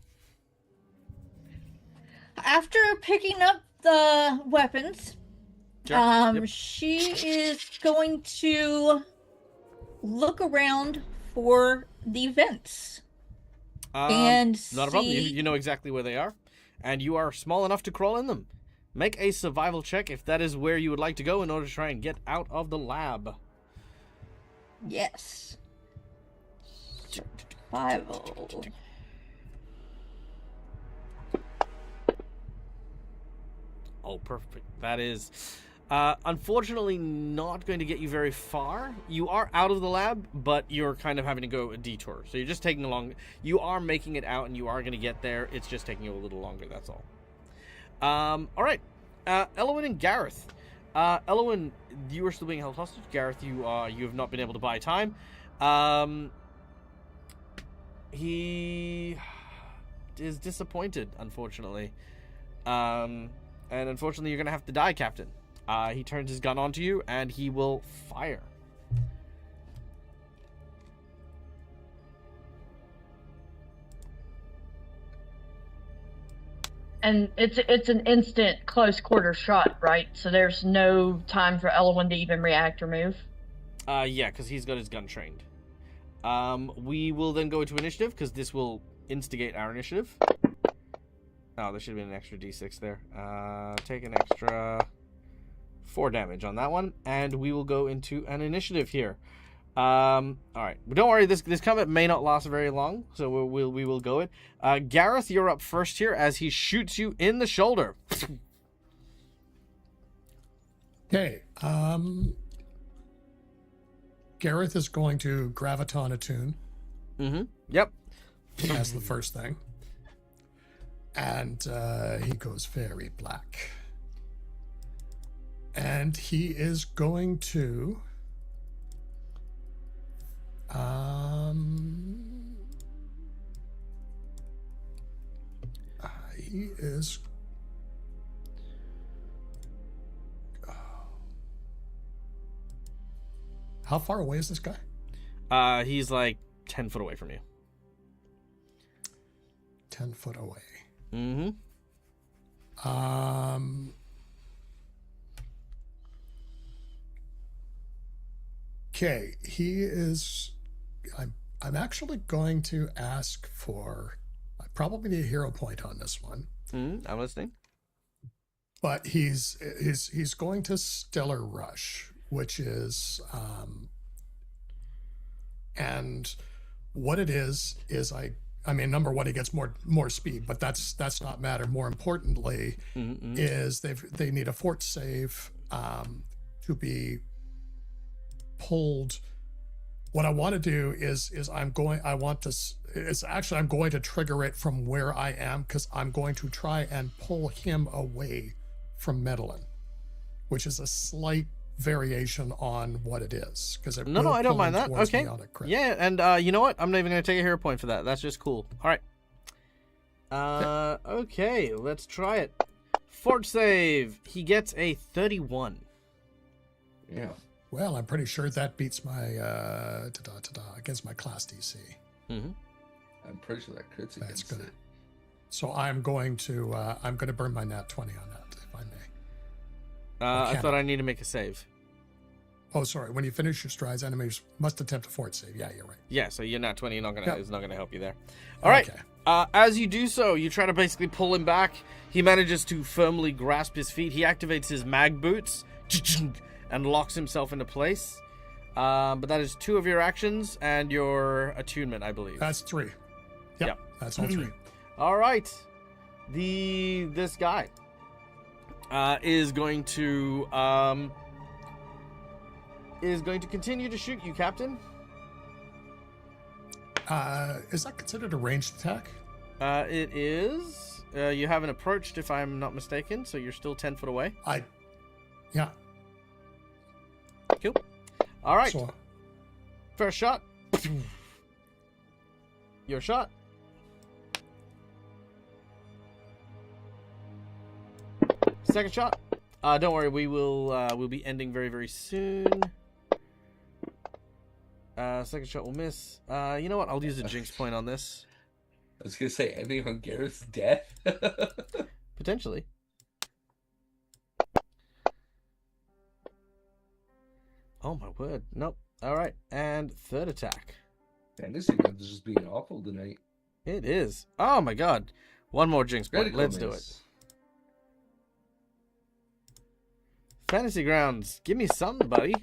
After picking up the weapons, Sure. she is going to look around for the vents. And not a problem. see- You know exactly where they are, and you are small enough to crawl in them. Make a survival check if that is where you would like to go in order to try and get out of the lab. Yes. Survival. Oh, perfect. That is, unfortunately, not going to get you very far. You are out of the lab, but you're kind of having to go a detour. So you're just taking a long... You are making it out, and you are going to get there. It's just taking you a little longer, that's all. All right. Elwyn and Gareth. Elwyn, you are still being held hostage. Gareth, you have not been able to buy time. He is disappointed, unfortunately. And unfortunately, you're going to have to die, Captain. He turns his gun onto you, and he will fire. And it's an instant close quarter shot, right? So there's no time for Elwyn to even react or move. Yeah, because he's got his gun trained. We will then go into initiative, because this will instigate our initiative. Oh, there should have been an extra d6 there. Take an extra 4 damage on that one, and we will go into an initiative here. All right, but don't worry. This combat may not last very long, so we will go it. Gareth, you're up first here as he shoots you in the shoulder. Okay. Gareth is going to graviton attune. Mm-hmm. Yep. That's the first thing. And he goes very black. And he is going to... he is... How far away is this guy? He's like 10 foot away from you. 10 foot away. Mm-hmm. Okay, he is... I'm actually going to ask for... I probably need a hero point on this one. Mm-hmm. I'm listening. But he's going to Stellar Rush, which is... and what it is I mean, number one, he gets more speed, but that's not matter. More importantly, is they need a fort save to be pulled. What I want to do is I'm going to trigger it from where I am, because I'm going to try and pull him away from Medellin, which is a slight variation on what it is, because No, I don't mind that. Okay. Yeah, and you know what? I'm not even going to take a hero point for that. That's just cool. All right. Okay, let's try it. Fort save. He gets a 31. Yeah. Well, I'm pretty sure that beats my against my class DC. Mm-hmm. I'm pretty sure that crits That's against good. it. So I'm going to burn my nat 20 on that, if I may. I thought I need to make a save. Oh, sorry. When you finish your strides, enemies must attempt a fort save. Yeah, you're right. Yeah, so you're not 20. It's not gonna help you there. All Okay. right. As you do so, you try to basically pull him back. He manages to firmly grasp his feet. He activates his mag boots and locks himself into place. But that is 2 of your actions and your attunement, I believe. That's 3. Yep. That's all 3. All right. This guy is going to continue to shoot you, Captain. Is that considered a ranged attack? It is. You haven't approached, if I'm not mistaken, so you're still 10 foot away. Yeah. Cool. All right. So, First shot. Your shot. Second shot. Don't worry, we'll be ending very, very soon. Second shot will miss. You know what? I'll use a jinx point on this. I was gonna say ending on Gareth's death. Potentially. Oh my word. Nope. Alright. And third attack. Man, this thing is just being awful tonight. It is. Oh my god. One more jinx point. Critical Let's do it. miss. Fantasy Grounds. Give me something, buddy.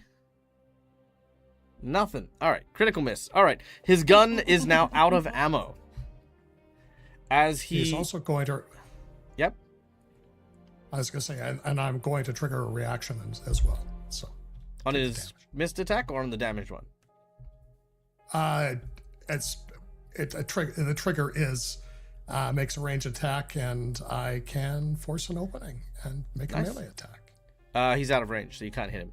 Nothing. Alright. Critical miss. Alright. His gun is now out of ammo. As He's also going to. Yep. I was going to say, and I'm going to trigger a reaction as well. So. On his missed attack or on the damaged one? The trigger is makes a range attack, and I can force an opening and make a melee attack. He's out of range, so you can't hit him.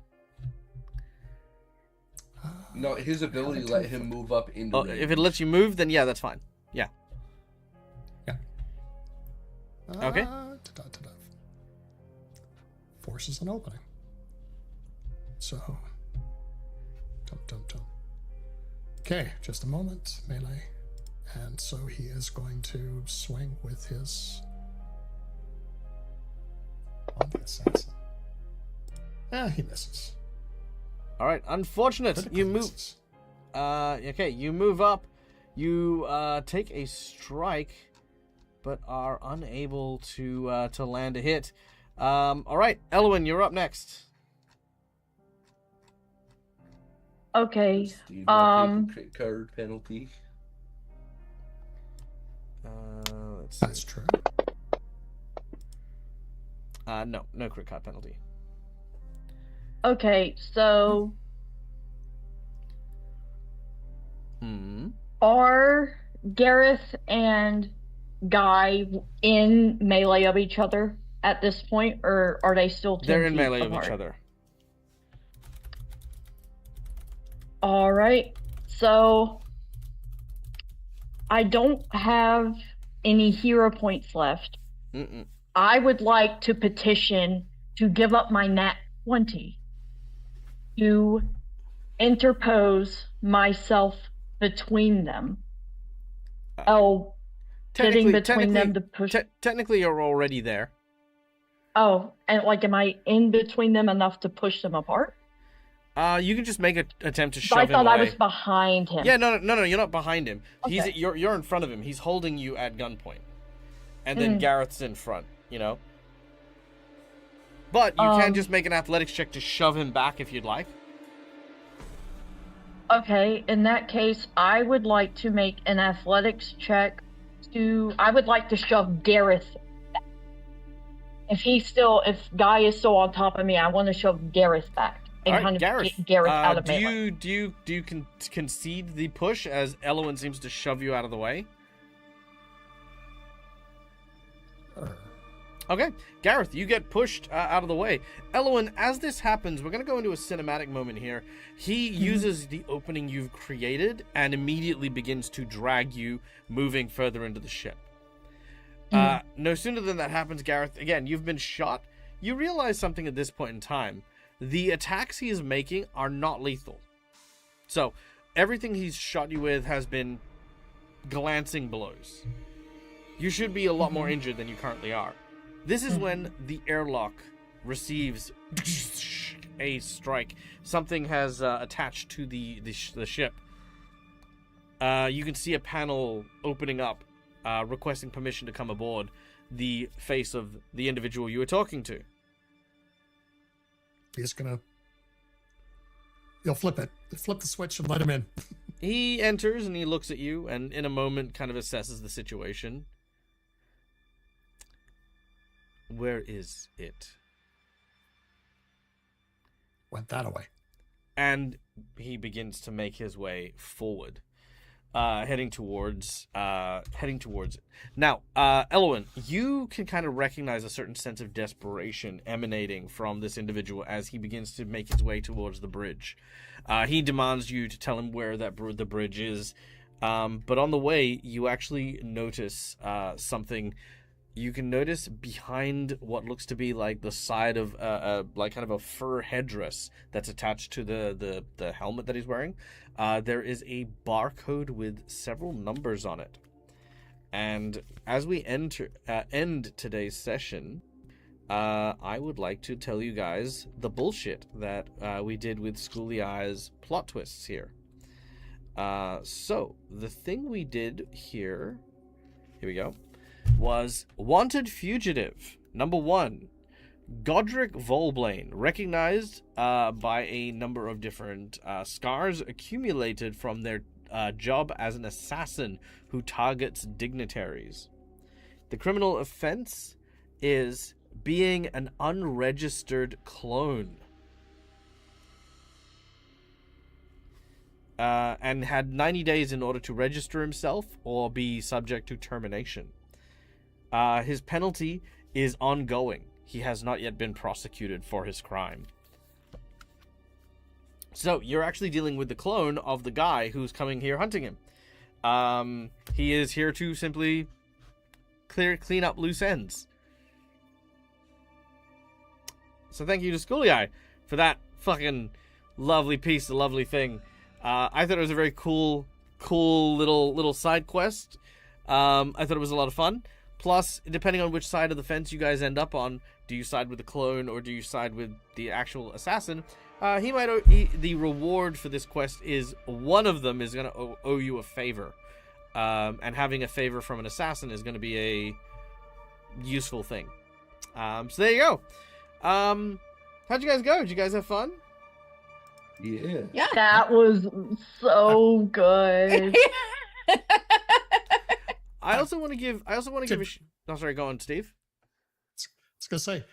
No, his ability let him move up into Oh, range. if it lets you move, then yeah, that's fine. Yeah. Yeah. Okay. Forces an opening. So. Okay, just a moment. Melee. And so he is going to swing with his. On the assassin. He misses. All right. Unfortunate. Critical You move. misses. Okay. You move up. You take a strike, but are unable to land a hit. All right, Elwyn, you're up next. Okay. Do you not take a crit card penalty? Let's see. That's true. No crit card penalty. Okay, so are Gareth and Guy in melee of each other at this point, or are they still 10 They're in feet melee of apart? each other. All right, so I don't have any hero points left. Mm-mm. I would like to petition to give up my nat 20 to interpose myself between them. Getting between them to push. Technically, you're already there. Oh, and like, am I in between them enough to push them apart? You can just make an attempt to shove I him thought away. I was behind him. Yeah, no, you're not behind him. Okay. You're in front of him. He's holding you at gunpoint, and then Gareth's in front. You know. But you can just make an athletics check to shove him back if you'd like. Okay, in that case, I would like to make an athletics check I would like to shove Gareth back. If Guy is still on top of me, I want to shove Gareth back and All right, kind of Gareth, get Gareth out of melee. Do you concede the push as Elwyn seems to shove you out of the way? Okay, Gareth, you get pushed out of the way. Elwyn, as this happens, we're going to go into a cinematic moment here. He uses the opening you've created and immediately begins to drag you, moving further into the ship. No sooner than that happens, Gareth, again, you've been shot. You realize something at this point in time. The attacks he is making are not lethal. So, everything he's shot you with has been glancing blows. You should be a lot more injured than you currently are. This is when the airlock receives a strike. Something has attached to the ship. You can see a panel opening up, requesting permission to come aboard. The face of the individual you were talking to. He'll flip it. Flip the switch and let him in. He enters and he looks at you, and in a moment kind of assesses the situation. Where is it? Went that away. And he begins to make his way forward, heading towards it. Now, Elwyn, you can kind of recognize a certain sense of desperation emanating from this individual as he begins to make his way towards the bridge. He demands you to tell him where the bridge is, but on the way, you actually notice something. You can notice behind what looks to be like the side of like kind of a fur headdress that's attached to the helmet that he's wearing. There is a barcode with several numbers on it. And as we end today's session, I would like to tell you guys the bullshit that we did with Schooly Eye's plot twists here. So the thing we did here here we go, was Wanted Fugitive. Number 1, Godric Volblane, recognized by a number of different scars accumulated from their job as an assassin who targets dignitaries. The criminal offense is being an unregistered clone. And had 90 days in order to register himself or be subject to termination. His penalty is ongoing. He has not yet been prosecuted for his crime. So you're actually dealing with the clone of the guy who's coming here hunting him. He is here to simply clean up loose ends. So thank you to Schooly Eye for that fucking lovely piece, a lovely thing. I thought it was a very cool little side quest. I thought it was a lot of fun. Plus, depending on which side of the fence you guys end up on, do you side with the clone or do you side with the actual assassin? The reward for this quest is one of them is going to owe you a favor. And having a favor from an assassin is going to be a useful thing. So there you go. How'd you guys go? Did you guys have fun? Yeah. Yeah. That was so good. I also want to give a oh, sorry, go on, Steve. I was gonna say,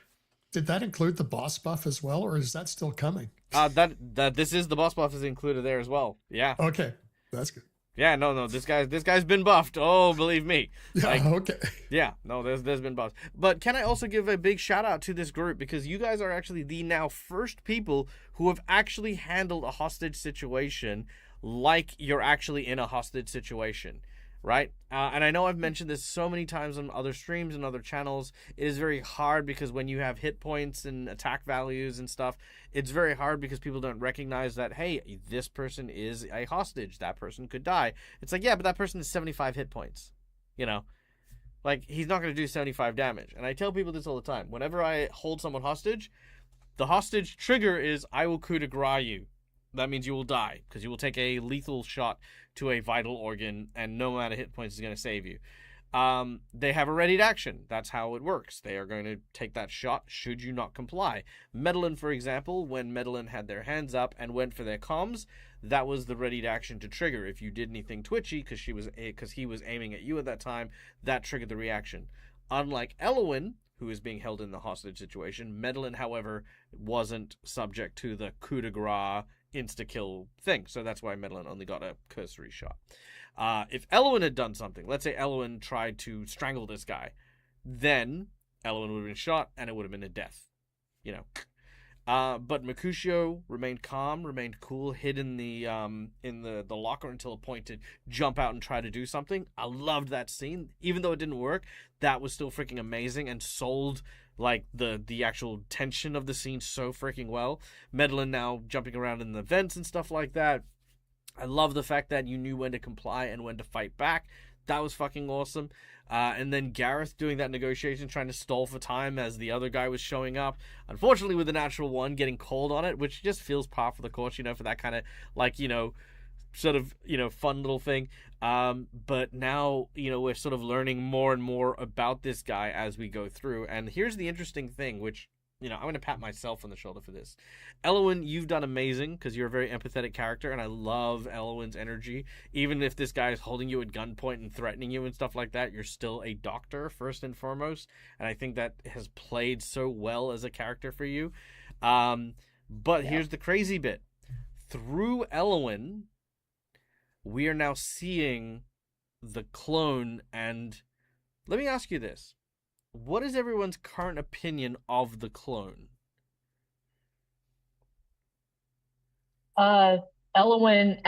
did that include the boss buff as well, or is that still coming? That this is the boss buff is included there as well. Yeah. Okay, that's good. Yeah, no, this guy's been buffed. Oh, believe me. Yeah, okay. Yeah, no, there's been buffs. But can I also give a big shout out to this group, because you guys are actually the now first people who have actually handled a hostage situation like you're actually in a hostage situation, right? And I know I've mentioned this so many times on other streams and other channels. It is very hard because when you have hit points and attack values and stuff, it's very hard because people don't recognize that, hey, this person is a hostage. That person could die. It's like, yeah, but that person is 75 hit points. You know? Like, he's not going to do 75 damage. And I tell people this all the time. Whenever I hold someone hostage, the hostage trigger is, I will coup de grace you. That means you will die, because you will take a lethal shot to a vital organ, and no amount of hit points is going to save you. They have a readied action. That's how it works. They are going to take that shot should you not comply. Medellin, for example, when Medellin had their hands up and went for their comms, that was the readied action to trigger. If you did anything twitchy because he was aiming at you at that time, that triggered the reaction. Unlike Elowin, who is being held in the hostage situation, Medellin, however, wasn't subject to the coup de grace insta-kill thing. So that's why Medellin only got a cursory shot. If Elowin had done something, let's say Elowin tried to strangle this guy, then Elowin would have been shot and it would have been a death. You know. But Mercutio remained calm, remained cool, hid in the locker until a point to jump out and try to do something. I loved that scene. Even though it didn't work, that was still freaking amazing and sold like the actual tension of the scene so freaking well. Medellin now jumping around in the vents and stuff like that. I love the fact that you knew when to comply and when to fight back. That was fucking awesome. And then Gareth doing that negotiation, trying to stall for time as the other guy was showing up. Unfortunately, with the natural one getting called on it, which just feels par for the course, you know, for that kind of, like, you know, sort of, you know, fun little thing. But now, you know, we're sort of learning more and more about this guy as we go through. And here's the interesting thing, which, you know, I'm going to pat myself on the shoulder for this. Elowin, you've done amazing because you're a very empathetic character, and I love Elowin's energy. Even if this guy is holding you at gunpoint and threatening you and stuff like that, you're still a doctor first and foremost, and I think that has played so well as a character for you. But here's the crazy bit. Through Elowin, we are now seeing the clone, and let me ask you this. What is everyone's current opinion of the clone? Elowin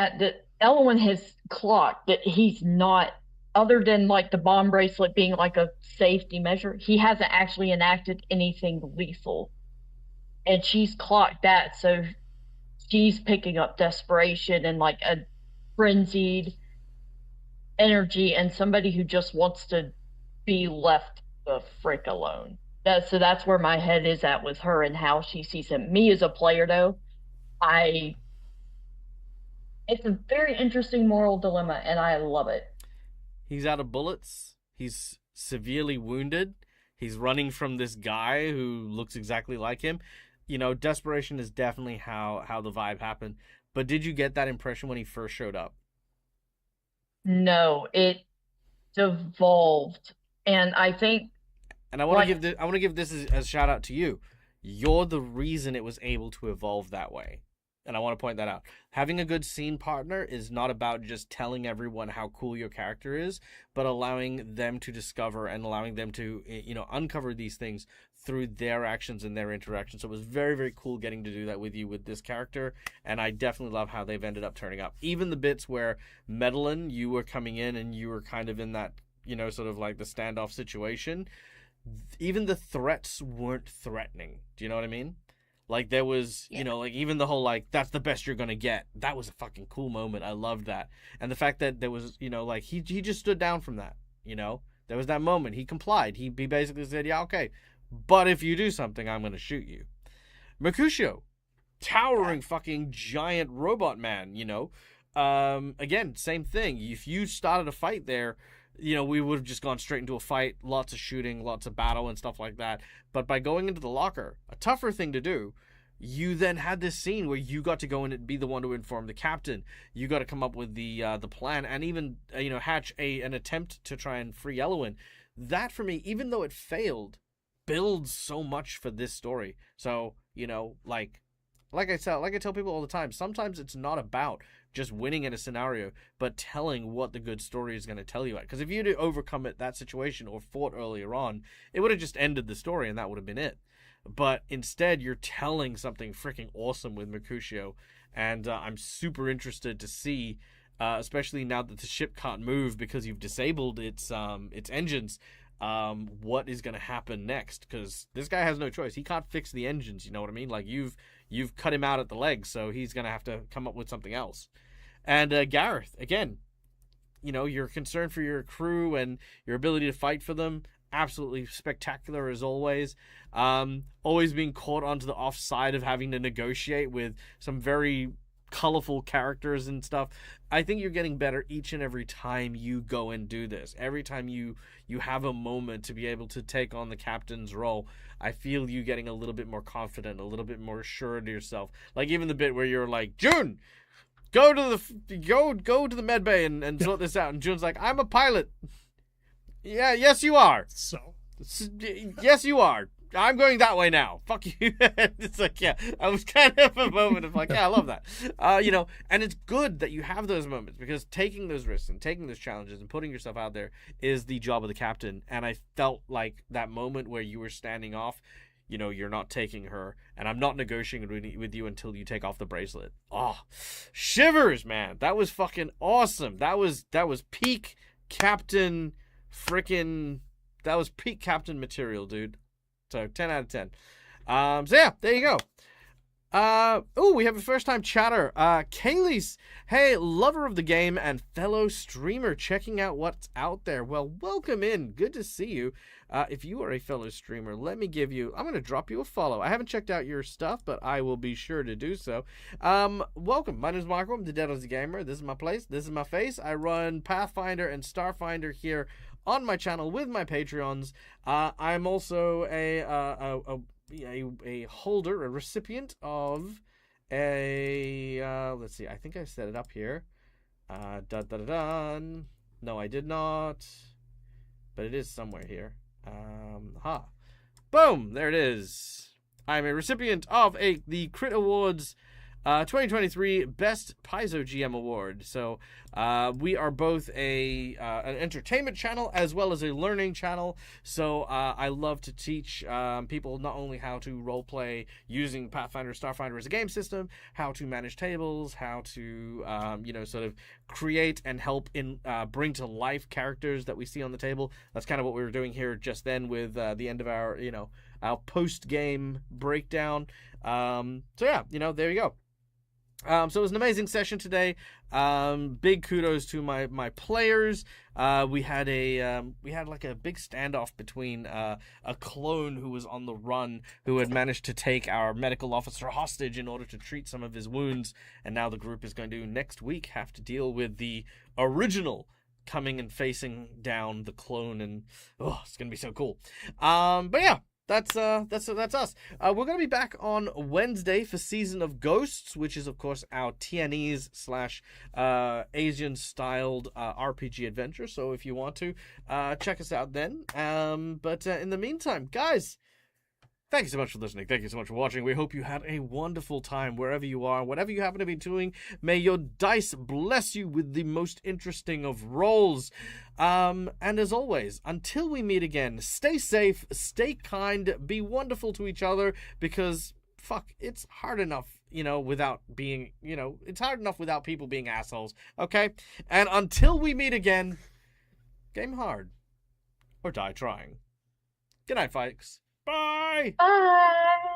has clocked that he's not, other than like the bomb bracelet being like a safety measure, he hasn't actually enacted anything lethal. And she's clocked that, so she's picking up desperation and like a frenzied energy and somebody who just wants to be left the frick alone. So that's where my head is at with her and how she sees him. Me as a player, though, it's a very interesting moral dilemma, and I love it. He's out of bullets. He's severely wounded. He's running from this guy who looks exactly like him. You know, desperation is definitely how the vibe happened. But did you get that impression when he first showed up? No, it devolved. And I think, And I want to give this as a shout out to you. You're the reason it was able to evolve that way. And I want to point that out. Having a good scene partner is not about just telling everyone how cool your character is, but allowing them to discover and allowing them to, you know, uncover these things through their actions and their interactions. So it was very, very cool getting to do that with you with this character. And I definitely love how they've ended up turning up. Even the bits where Medellin, you were coming in and you were kind of in that, you know, sort of like the standoff situation. Even the threats weren't threatening. Do you know what I mean? Like, there was, you know, like, even the whole, like, that's the best you're gonna get. That was a fucking cool moment. I loved that. And the fact that there was, you know, like, he just stood down from that, you know? There was that moment. He complied. He basically said, yeah, okay. But if you do something, I'm gonna shoot you. Mercutio, towering fucking giant robot man, you know? Again, same thing. If you started a fight there, you know, we would have just gone straight into a fight, lots of shooting, lots of battle and stuff like that. But by going into the locker, a tougher thing to do, you then had this scene where you got to go in and be the one to inform the captain. You got to come up with the plan and even, you know, hatch an attempt to try and free Elowen. That, for me, even though it failed, builds so much for this story. So, you know, like I tell people all the time, sometimes it's not about just winning in a scenario, but telling what the good story is going to tell you at. Because if you'd overcome that situation or fought earlier on, it would have just ended the story and that would have been it. But instead, you're telling something freaking awesome with Mercutio, and I'm super interested to see, especially now that the ship can't move because you've disabled its engines, what is going to happen next. Because this guy has no choice. He can't fix the engines, you know what I mean? Like, you've cut him out at the legs, so he's going to have to come up with something else. And Gareth, again, you know, your concern for your crew and your ability to fight for them, absolutely spectacular as always. Always being caught onto the offside of having to negotiate with some very colorful characters and stuff. I think you're getting better each and every time you go and do this. Every time you have a moment to be able to take on the captain's role, I feel you getting a little bit more confident, a little bit more assured of yourself. Like even the bit where you're like, June, go to the med bay and sort this out. And June's like, I'm a pilot. Yeah, yes you are. So yes you are. I'm going that way now. Fuck you. It's like, yeah, I was kind of a moment of like, yeah, I love that. You know, and it's good that you have those moments because taking those risks and taking those challenges and putting yourself out there is the job of the captain. And I felt like that moment where you were standing off, you know, you're not taking her and I'm not negotiating with you until you take off the bracelet. Oh, shivers, man. That was fucking awesome. That was peak captain freaking, that was peak captain material, dude. So 10 out of 10. So yeah, there you go. We have a first time chatter. Kaylee's, hey, lover of the game and fellow streamer checking out what's out there. Well, welcome in. Good to see you. If you are a fellow streamer, I'm going to drop you a follow. I haven't checked out your stuff, but I will be sure to do so. Welcome. My name is Michael. I'm the Dead as a Gamer. This is my place. This is my face. I run Pathfinder and Starfinder here on my channel with my Patreons. I'm also a holder, a recipient of a let's see, I think I set it up here. No, I did not, but it is somewhere here. Boom, there it is. I'm a recipient of the Crit Awards 2023 Best Paizo GM Award. So we are both an entertainment channel as well as a learning channel. So I love to teach people not only how to roleplay using Pathfinder, Starfinder as a game system, how to manage tables, how to sort of create and help bring to life characters that we see on the table. That's kind of what we were doing here just then with the end of our post game breakdown. So yeah, there you go. So it was an amazing session today. Big kudos to my players. We had like a big standoff between a clone who was on the run, who had managed to take our medical officer hostage in order to treat some of his wounds, and now the group is going to next week have to deal with the original coming and facing down the clone, and oh, it's gonna be so cool. But yeah. That's us. We're gonna be back on Wednesday for Season of Ghosts, which is of course our TNEs / Asian styled RPG adventure. So if you want to check us out then. But in the meantime, guys, thank you so much for listening. Thank you so much for watching. We hope you had a wonderful time wherever you are, whatever you happen to be doing. May your dice bless you with the most interesting of rolls. And as always, until we meet again, stay safe, stay kind, be wonderful to each other, because fuck, it's hard enough, without being, it's hard enough without people being assholes, okay? And until we meet again, game hard or die trying. Good night, folks. Bye! Bye!